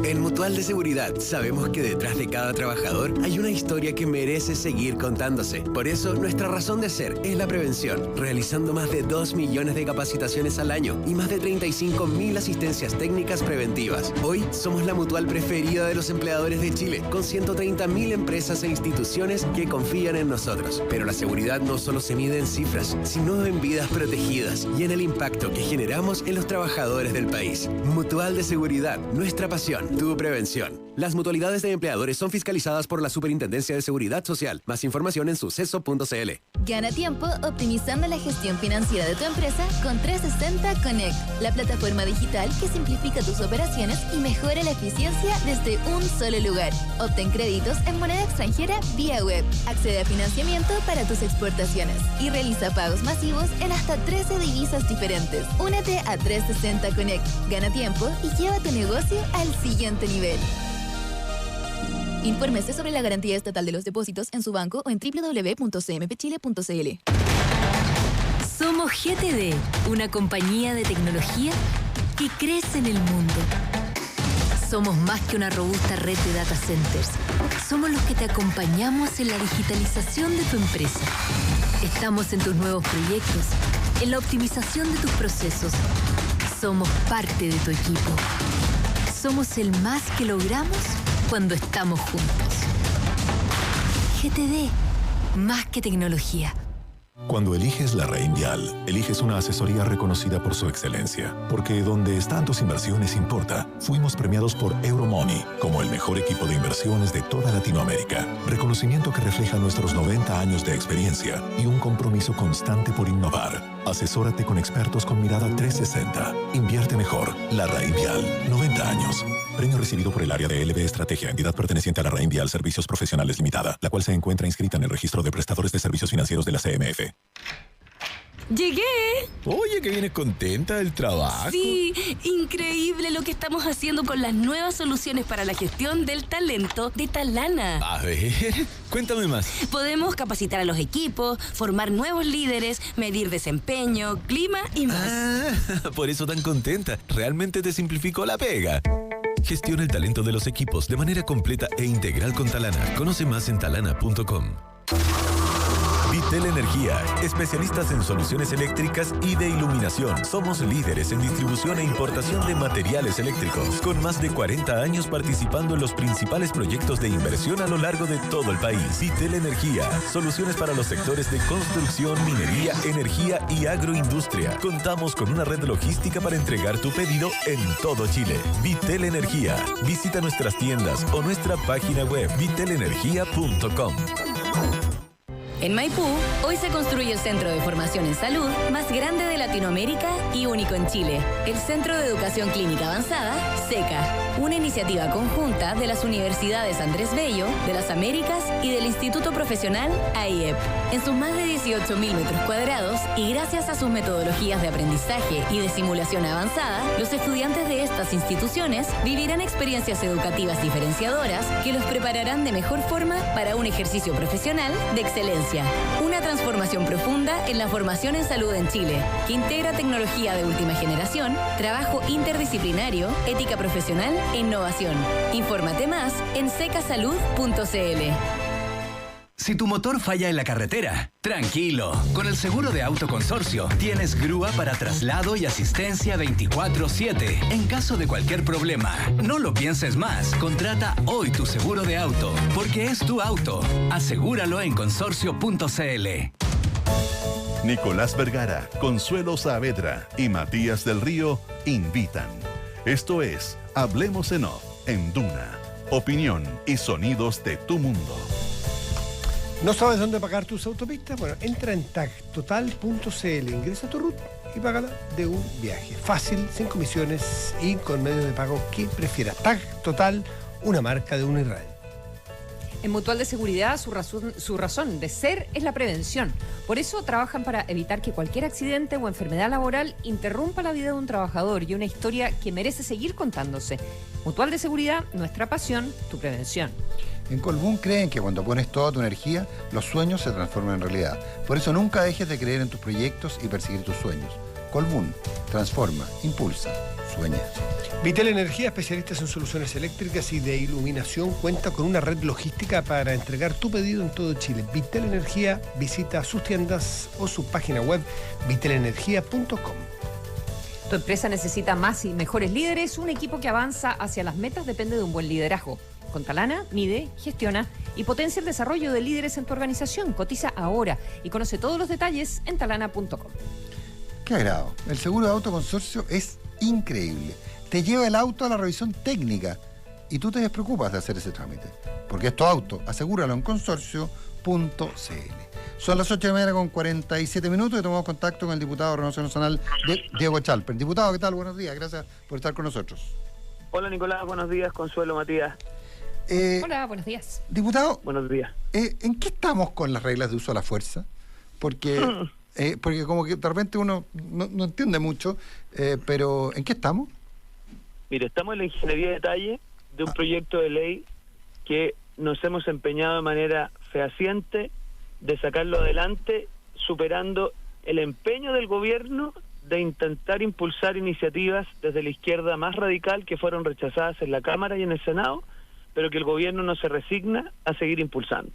En Mutual de Seguridad sabemos que detrás de cada trabajador hay una historia que merece seguir contándose. Por eso, nuestra razón de ser es la prevención, realizando más de 2 millones de capacitaciones al año y más de 35.000 asistencias técnicas preventivas. Hoy somos la mutual preferida de los empleadores de Chile, con 130.000 empresas e instituciones que confían en nosotros. Pero la seguridad no solo se mide en cifras, sino en vidas protegidas y en el impacto que generamos en los trabajadores del país. Mutual de Seguridad, nuestra pasión. Tu prevención. Las mutualidades de empleadores son fiscalizadas por la Superintendencia de Seguridad Social. Más información en suceso.cl. Gana tiempo optimizando la gestión financiera de tu empresa con 360 Connect, la plataforma digital que simplifica tus operaciones y mejora la eficiencia desde un solo lugar. Obtén créditos en moneda extranjera vía web. Accede a financiamiento para tus exportaciones y realiza pagos masivos en hasta 13 divisas diferentes. Únete a 360 Connect. Gana tiempo y lleva tu negocio al siguiente nivel. Infórmese sobre la garantía estatal de los depósitos en su banco o en www.cmpchile.cl. Somos GTD, una compañía de tecnología que crece en el mundo. Somos más que una robusta red de data centers. Somos los que te acompañamos en la digitalización de tu empresa. Estamos en tus nuevos proyectos, en la optimización de tus procesos. Somos parte de tu equipo. Somos el más que logramos cuando estamos juntos. GTD, más que tecnología. Cuando eliges la Reinvial, eliges una asesoría reconocida por su excelencia. Porque donde están tus inversiones importa. Fuimos premiados por Euromoney como el mejor equipo de inversiones de toda Latinoamérica. Reconocimiento que refleja nuestros 90 años de experiencia y un compromiso constante por innovar. Asesórate con expertos con mirada 360. Invierte mejor. La Reinvial. 90 años. Premio recibido por el área de LB Estrategia, entidad perteneciente a la Reinvial Servicios Profesionales Limitada, la cual se encuentra inscrita en el registro de prestadores de servicios financieros de la CMF. ¡Llegué! Oye, que vienes contenta del trabajo. Sí, increíble lo que estamos haciendo con las nuevas soluciones para la gestión del talento de Talana. A ver, cuéntame más. Podemos capacitar a los equipos, formar nuevos líderes, medir desempeño, clima y más. Ah, por eso tan contenta. Realmente te simplificó la pega. Gestiona el talento de los equipos de manera completa e integral con Talana. Conoce más en talana.com. Vitel Energía, especialistas en soluciones eléctricas y de iluminación. Somos líderes en distribución e importación de materiales eléctricos, con más de 40 años participando en los principales proyectos de inversión a lo largo de todo el país. Vitel Energía, soluciones para los sectores de construcción, minería, energía y agroindustria. Contamos con una red logística para entregar tu pedido en todo Chile. Vitel Energía, visita nuestras tiendas o nuestra página web vitelenergia.com. En Maipú, hoy se construye el Centro de Formación en Salud más grande de Latinoamérica y único en Chile. El Centro de Educación Clínica Avanzada, SECA, una iniciativa conjunta de las universidades Andrés Bello, de las Américas y del Instituto Profesional AIEP. En sus más de 18.000 metros cuadrados y gracias a sus metodologías de aprendizaje y de simulación avanzada, los estudiantes de estas instituciones vivirán experiencias educativas diferenciadoras que los prepararán de mejor forma para un ejercicio profesional de excelencia. Una transformación profunda en la formación en salud en Chile, que integra tecnología de última generación, trabajo interdisciplinario, ética profesional e innovación. Infórmate más en secasalud.cl. Si tu motor falla en la carretera, tranquilo. Con el seguro de auto consorcio, tienes grúa para traslado y asistencia 24/7. En caso de cualquier problema, no lo pienses más. Contrata hoy tu seguro de auto, porque es tu auto. Asegúralo en consorcio.cl. Nicolás Vergara, Consuelo Saavedra y Matías del Río invitan. Esto es Hablemos en Off, en Duna. Opinión y sonidos de tu mundo. ¿No sabes dónde pagar tus autopistas? Bueno, entra en tagtotal.cl, ingresa tu RUT y págala de un viaje. Fácil, sin comisiones y con medios de pago que prefieras. Tag Total, una marca de Unirradio. En Mutual de Seguridad, su razón de ser es la prevención. Por eso trabajan para evitar que cualquier accidente o enfermedad laboral interrumpa la vida de un trabajador y una historia que merece seguir contándose. Mutual de Seguridad, nuestra pasión, tu prevención. En Colbún creen que cuando pones toda tu energía, los sueños se transforman en realidad. Por eso nunca dejes de creer en tus proyectos y perseguir tus sueños. Colbún, transforma, impulsa, sueña. Vitel Energía, especialistas en soluciones eléctricas y de iluminación, cuenta con una red logística para entregar tu pedido en todo Chile. Vitel Energía, visita sus tiendas o su página web vitelenergia.com. Tu empresa necesita más y mejores líderes. Un equipo que avanza hacia las metas depende de un buen liderazgo. Con Talana, mide, gestiona y potencia el desarrollo de líderes en tu organización. Cotiza ahora y conoce todos los detalles en talana.com. Qué agrado. El seguro de auto consorcio es increíble. Te lleva el auto a la revisión técnica y tú te despreocupas de hacer ese trámite. Porque es tu auto. Asegúralo en consorcio.cl. Son las 8:47 y tomamos contacto con el diputado de Renovación Nacional, Diego Chalper. Diputado, ¿qué tal? Buenos días. Gracias por estar con nosotros. Hola Nicolás, buenos días. Consuelo, Matías. Hola, buenos días. Diputado, buenos días. ¿En qué estamos con las reglas de uso de la fuerza? Porque como que de repente uno no entiende mucho, pero ¿en qué estamos? Mire, estamos en la ingeniería de detalle de un proyecto de ley que nos hemos empeñado de manera fehaciente de sacarlo adelante, superando el empeño del gobierno de intentar impulsar iniciativas desde la izquierda más radical que fueron rechazadas en la Cámara y en el Senado, pero que el gobierno no se resigna a seguir impulsando.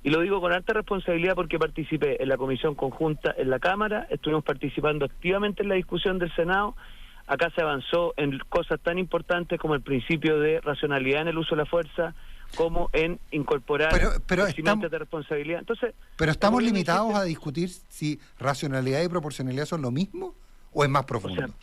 Y lo digo con alta responsabilidad porque participé en la comisión conjunta en la Cámara, estuvimos participando activamente en la discusión del Senado. Acá se avanzó en cosas tan importantes como el principio de racionalidad en el uso de la fuerza, como en incorporar eximente de responsabilidad. Entonces, pero estamos limitados a discutir si racionalidad y proporcionalidad son lo mismo o es más profundo. O sea,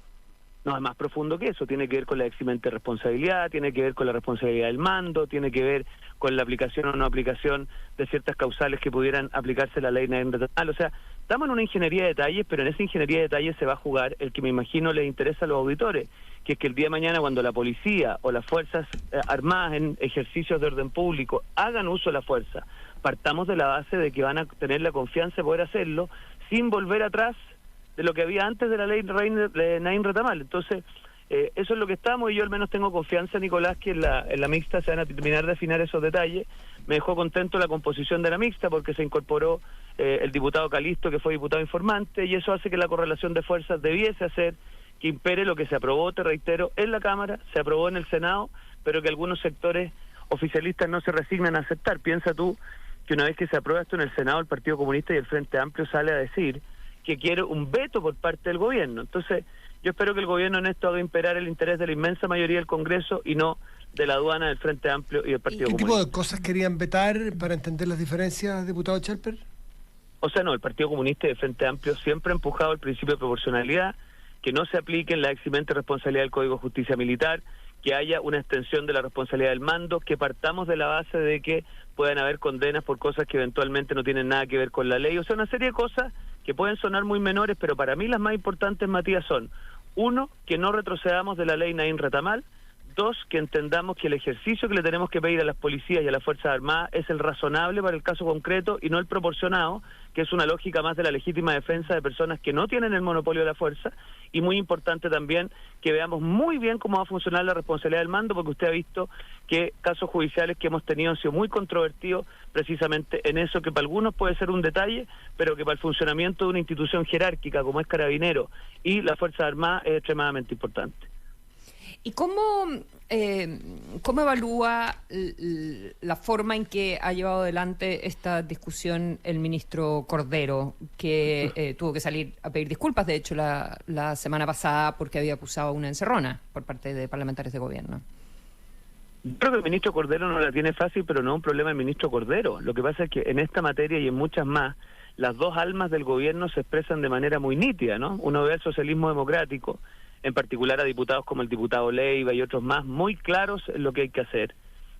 no, es más profundo que eso. Tiene que ver con la eximente de responsabilidad, tiene que ver con la responsabilidad del mando, tiene que ver con la aplicación o no aplicación de ciertas causales que pudieran aplicarse la ley Nain Retamal. O sea, estamos en una ingeniería de detalles, pero en esa ingeniería de detalles se va a jugar el que me imagino les interesa a los auditores, que es que el día de mañana cuando la policía o las fuerzas armadas en ejercicios de orden público hagan uso de la fuerza, partamos de la base de que van a tener la confianza de poder hacerlo sin volver atrás de lo que había antes de la ley Nain Retamal. Entonces, eso es lo que estamos, y yo al menos tengo confianza, Nicolás, que en la mixta se van a terminar de afinar esos detalles. Me dejó contento la composición de la mixta porque se incorporó el diputado Calisto, que fue diputado informante, y eso hace que la correlación de fuerzas debiese hacer que impere lo que se aprobó, te reitero, en la Cámara, se aprobó en el Senado, pero que algunos sectores oficialistas no se resignan a aceptar. Piensa tú que una vez que se aprueba esto en el Senado, el Partido Comunista y el Frente Amplio sale a decir que quiere un veto por parte del gobierno. Entonces, yo espero que el gobierno en esto haga imperar el interés de la inmensa mayoría del Congreso y no de la aduana, del Frente Amplio y del Partido Comunista. ¿Qué tipo de cosas querían vetar para entender las diferencias, diputado Chalper? O sea, no, el Partido Comunista y el Frente Amplio siempre ha empujado el principio de proporcionalidad, que no se apliquen la eximente responsabilidad del Código de Justicia Militar, que haya una extensión de la responsabilidad del mando, que partamos de la base de que puedan haber condenas por cosas que eventualmente no tienen nada que ver con la ley. O sea, una serie de cosas que pueden sonar muy menores, pero para mí las más importantes, Matías, son: uno, que no retrocedamos de la ley Nain Retamal; dos, que entendamos que el ejercicio que le tenemos que pedir a las policías y a las Fuerzas Armadas es el razonable para el caso concreto y no el proporcionado, que es una lógica más de la legítima defensa de personas que no tienen el monopolio de la fuerza. Y muy importante también que veamos muy bien cómo va a funcionar la responsabilidad del mando, porque usted ha visto que casos judiciales que hemos tenido han sido muy controvertidos precisamente en eso, que para algunos puede ser un detalle, pero que para el funcionamiento de una institución jerárquica como es Carabinero y la Fuerza Armada es extremadamente importante. ¿Y cómo evalúa la forma en que ha llevado adelante esta discusión el ministro Cordero, que tuvo que salir a pedir disculpas, de hecho, la semana pasada, porque había acusado una encerrona por parte de parlamentarios de gobierno? Creo que el ministro Cordero no la tiene fácil, pero no es un problema del ministro Cordero. Lo que pasa es que en esta materia y en muchas más, las dos almas del gobierno se expresan de manera muy nítida, ¿no? Uno ve al socialismo democrático, en particular a diputados como el diputado Leiva y otros más, muy claros en lo que hay que hacer.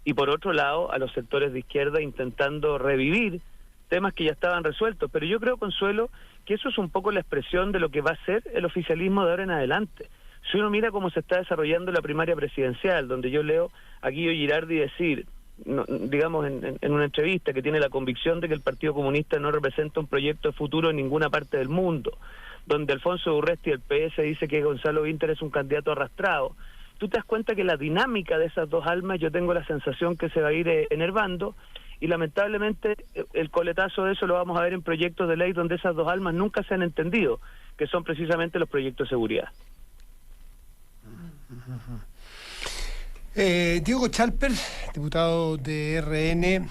Y por otro lado, a los sectores de izquierda intentando revivir temas que ya estaban resueltos. Pero yo creo, Consuelo, que eso es un poco la expresión de lo que va a ser el oficialismo de ahora en adelante. Si uno mira cómo se está desarrollando la primaria presidencial, donde yo leo a Guido Girardi decir, digamos en una entrevista, que tiene la convicción de que el Partido Comunista no representa un proyecto de futuro en ninguna parte del mundo, donde Alfonso Urresti del PS dice que Gonzalo Vinter es un candidato arrastrado. Tú te das cuenta que la dinámica de esas dos almas, yo tengo la sensación que se va a ir enervando, y lamentablemente el coletazo de eso lo vamos a ver en proyectos de ley donde esas dos almas nunca se han entendido, que son precisamente los proyectos de seguridad. Diego Chalper, diputado de RN,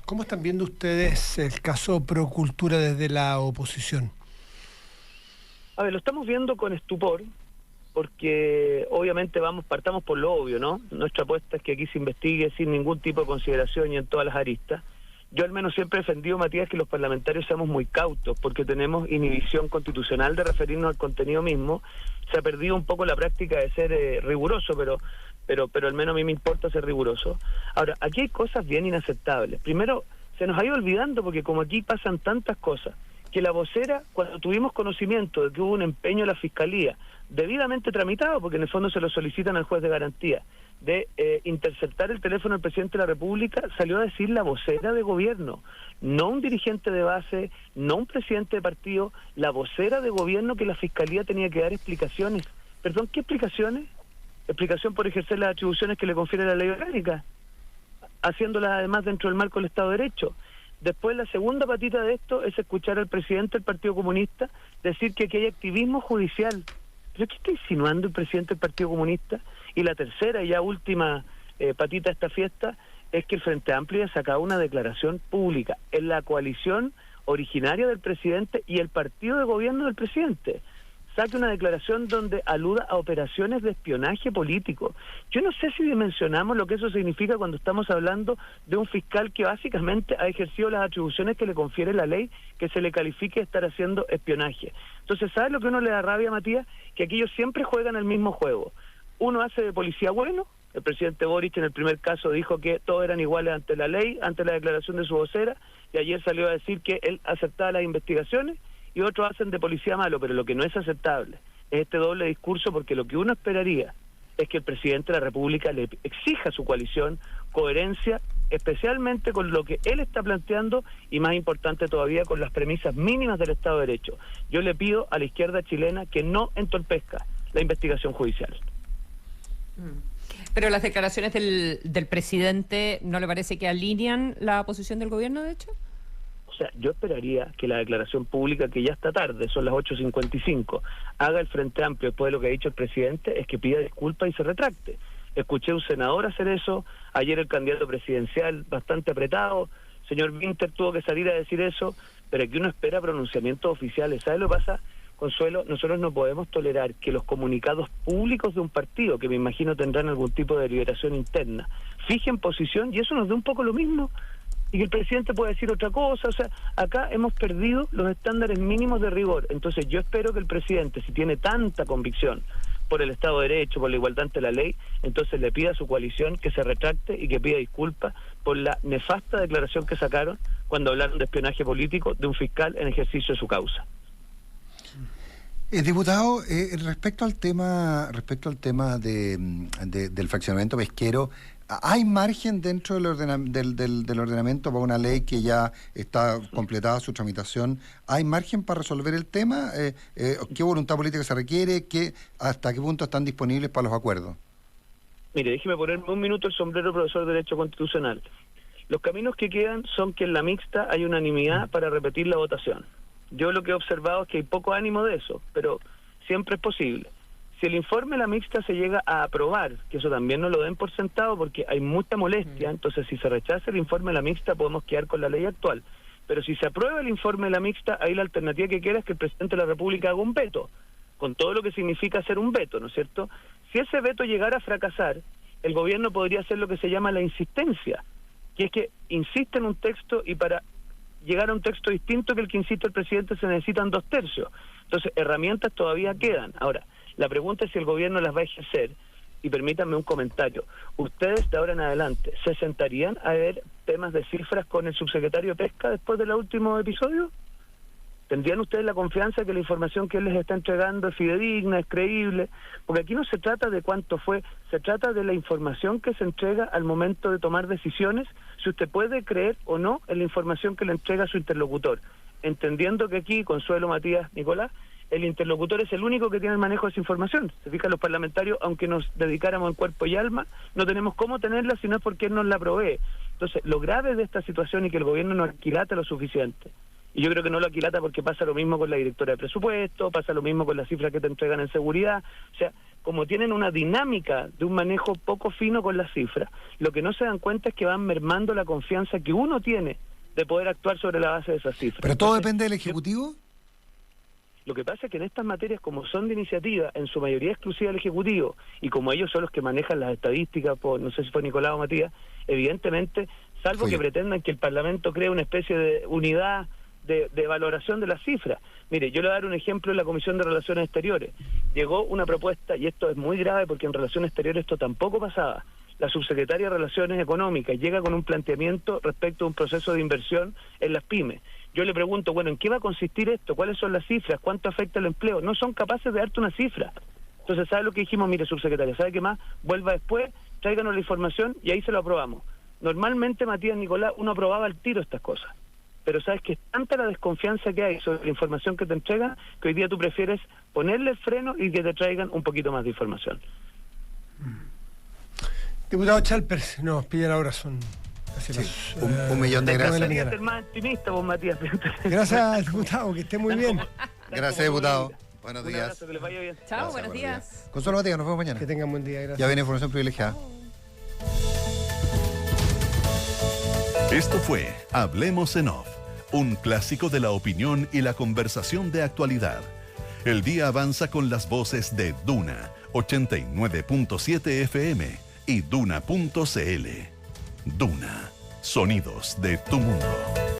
¿cómo están viendo ustedes el caso Procultura desde la oposición? A ver, lo estamos viendo con estupor, porque obviamente partamos por lo obvio, ¿no? Nuestra apuesta es que aquí se investigue sin ningún tipo de consideración y en todas las aristas. Yo al menos siempre he defendido, Matías, que los parlamentarios seamos muy cautos, porque tenemos inhibición constitucional de referirnos al contenido mismo. Se ha perdido un poco la práctica de ser riguroso, pero al menos a mí me importa ser riguroso. Ahora, aquí hay cosas bien inaceptables. Primero, se nos ha ido olvidando, porque como aquí pasan tantas cosas, que la vocera, cuando tuvimos conocimiento de que hubo un empeño de la Fiscalía, debidamente tramitado, porque en el fondo se lo solicitan al juez de garantía, de interceptar el teléfono del presidente de la República, salió a decir la vocera de gobierno, no un dirigente de base, no un presidente de partido, la vocera de gobierno, que la Fiscalía tenía que dar explicaciones. Perdón, ¿qué explicaciones? Explicación por ejercer las atribuciones que le confiere la ley orgánica, haciéndolas además dentro del marco del Estado de Derecho. Después, la segunda patita de esto es escuchar al presidente del Partido Comunista decir que aquí hay activismo judicial. ¿Pero qué está insinuando el presidente del Partido Comunista? Y la tercera y ya última patita de esta fiesta es que el Frente Amplio ha sacado una declaración pública en la coalición originaria del presidente y el partido de gobierno del presidente. Saque una declaración donde aluda a operaciones de espionaje político. Yo no sé si dimensionamos lo que eso significa cuando estamos hablando de un fiscal que básicamente ha ejercido las atribuciones que le confiere la ley, que se le califique de estar haciendo espionaje. Entonces, ¿sabes lo que uno le da rabia, Matías? Que aquí ellos siempre juegan el mismo juego. Uno hace de policía bueno. El presidente Boric en el primer caso dijo que todos eran iguales ante la ley, ante la declaración de su vocera, y ayer salió a decir que él aceptaba las investigaciones, y otros hacen de policía malo, pero lo que no es aceptable es este doble discurso, porque lo que uno esperaría es que el presidente de la República le exija a su coalición coherencia, especialmente con lo que él está planteando y, más importante todavía, con las premisas mínimas del Estado de Derecho. Yo le pido a la izquierda chilena que no entorpezca la investigación judicial. Pero las declaraciones del presidente, ¿no le parece que alinean la posición del gobierno, de hecho? O sea, yo esperaría que la declaración pública, que ya está tarde, son las 8:55, haga el Frente Amplio después de lo que ha dicho el presidente, es que pida disculpas y se retracte. Escuché a un senador hacer eso, ayer el candidato presidencial bastante apretado, señor Winter tuvo que salir a decir eso, pero aquí uno espera pronunciamientos oficiales. ¿Sabe lo que pasa, Consuelo? Nosotros no podemos tolerar que los comunicados públicos de un partido, que me imagino tendrán algún tipo de deliberación interna, fijen posición, y eso nos da un poco lo mismo, y que el presidente pueda decir otra cosa. O sea, acá hemos perdido los estándares mínimos de rigor. Entonces yo espero que el presidente, si tiene tanta convicción por el Estado de Derecho, por la igualdad ante la ley, entonces le pida a su coalición que se retracte y que pida disculpas por la nefasta declaración que sacaron cuando hablaron de espionaje político de un fiscal en ejercicio de su causa. Diputado, respecto al tema del fraccionamiento pesquero, ¿hay margen dentro del ordenamiento para una ley que ya está completada su tramitación? ¿Hay margen para resolver el tema? ¿Qué voluntad política se requiere? ¿Hasta qué punto están disponibles para los acuerdos? Mire, déjeme ponerme un minuto el sombrero, profesor de Derecho Constitucional. Los caminos que quedan son que en la mixta hay unanimidad para repetir la votación. Yo lo que he observado es que hay poco ánimo de eso, pero siempre es posible. Si el informe de la mixta se llega a aprobar, que eso también no lo den por sentado porque hay mucha molestia, entonces si se rechaza el informe de la mixta podemos quedar con la ley actual. Pero si se aprueba el informe de la mixta, ahí la alternativa que queda es que el presidente de la República haga un veto, con todo lo que significa hacer un veto, ¿no es cierto? Si ese veto llegara a fracasar, el gobierno podría hacer lo que se llama la insistencia, que es que insiste en un texto y para llegar a un texto distinto que el que insiste el presidente se necesitan 2/3. Entonces, herramientas todavía quedan. Ahora, la pregunta es si el gobierno las va a ejercer, y permítanme un comentario. ¿Ustedes de ahora en adelante se sentarían a ver temas de cifras con el subsecretario de Pesca después del último episodio? ¿Tendrían ustedes la confianza que la información que él les está entregando es fidedigna, es creíble? Porque aquí no se trata de cuánto fue, se trata de la información que se entrega al momento de tomar decisiones, si usted puede creer o no en la información que le entrega a su interlocutor. Entendiendo que aquí, Consuelo, Matías, Nicolás, el interlocutor es el único que tiene el manejo de esa información. Se fijan, los parlamentarios, aunque nos dedicáramos en cuerpo y alma, no tenemos cómo tenerla, sino porque él nos la provee. Entonces, lo grave de esta situación es que el gobierno no aquilata lo suficiente. Y yo creo que no lo aquilata porque pasa lo mismo con la directora de presupuesto, pasa lo mismo con las cifras que te entregan en seguridad. O sea, como tienen una dinámica de un manejo poco fino con las cifras, lo que no se dan cuenta es que van mermando la confianza que uno tiene de poder actuar sobre la base de esas cifras. ¿Pero todo depende del Ejecutivo? Lo que pasa es que en estas materias, como son de iniciativa, en su mayoría exclusiva del Ejecutivo, y como ellos son los que manejan las estadísticas, no sé si fue Nicolás o Matías, evidentemente, salvo que pretendan que el Parlamento cree una especie de unidad de valoración de las cifras. Mire, yo le voy a dar un ejemplo en la Comisión de Relaciones Exteriores. Llegó una propuesta, y esto es muy grave porque en Relaciones Exteriores esto tampoco pasaba. La subsecretaria de Relaciones Económicas llega con un planteamiento respecto a un proceso de inversión en las pymes. Yo le pregunto, bueno, ¿en qué va a consistir esto? ¿Cuáles son las cifras? ¿Cuánto afecta el empleo? No son capaces de darte una cifra. Entonces, ¿sabe lo que dijimos? Mire, subsecretaria, ¿sabe qué más? Vuelva después, tráiganos la información y ahí se lo aprobamos. Normalmente, Matías, Nicolás, uno aprobaba al tiro estas cosas. Pero sabes que es tanta la desconfianza que hay sobre la información que te entregan que hoy día tú prefieres ponerle el freno y que te traigan un poquito más de información. Diputado Chalpers, nos pillan ahora, son Un millón de gracias. Debería ser más optimista, vos, Matías. Gracias, diputado, que esté muy bien. Gracias, diputado. Buenos días. Un abrazo, que les vaya bien. Chao, buenos días. Consuelo Matías, nos vemos mañana. Que tengan buen día, gracias. Ya viene información privilegiada. Esto fue Hablemos en Off, un clásico de la opinión y la conversación de actualidad. El día avanza con las voces de Duna 89.7 FM y Duna.cl. Duna, sonidos de tu mundo.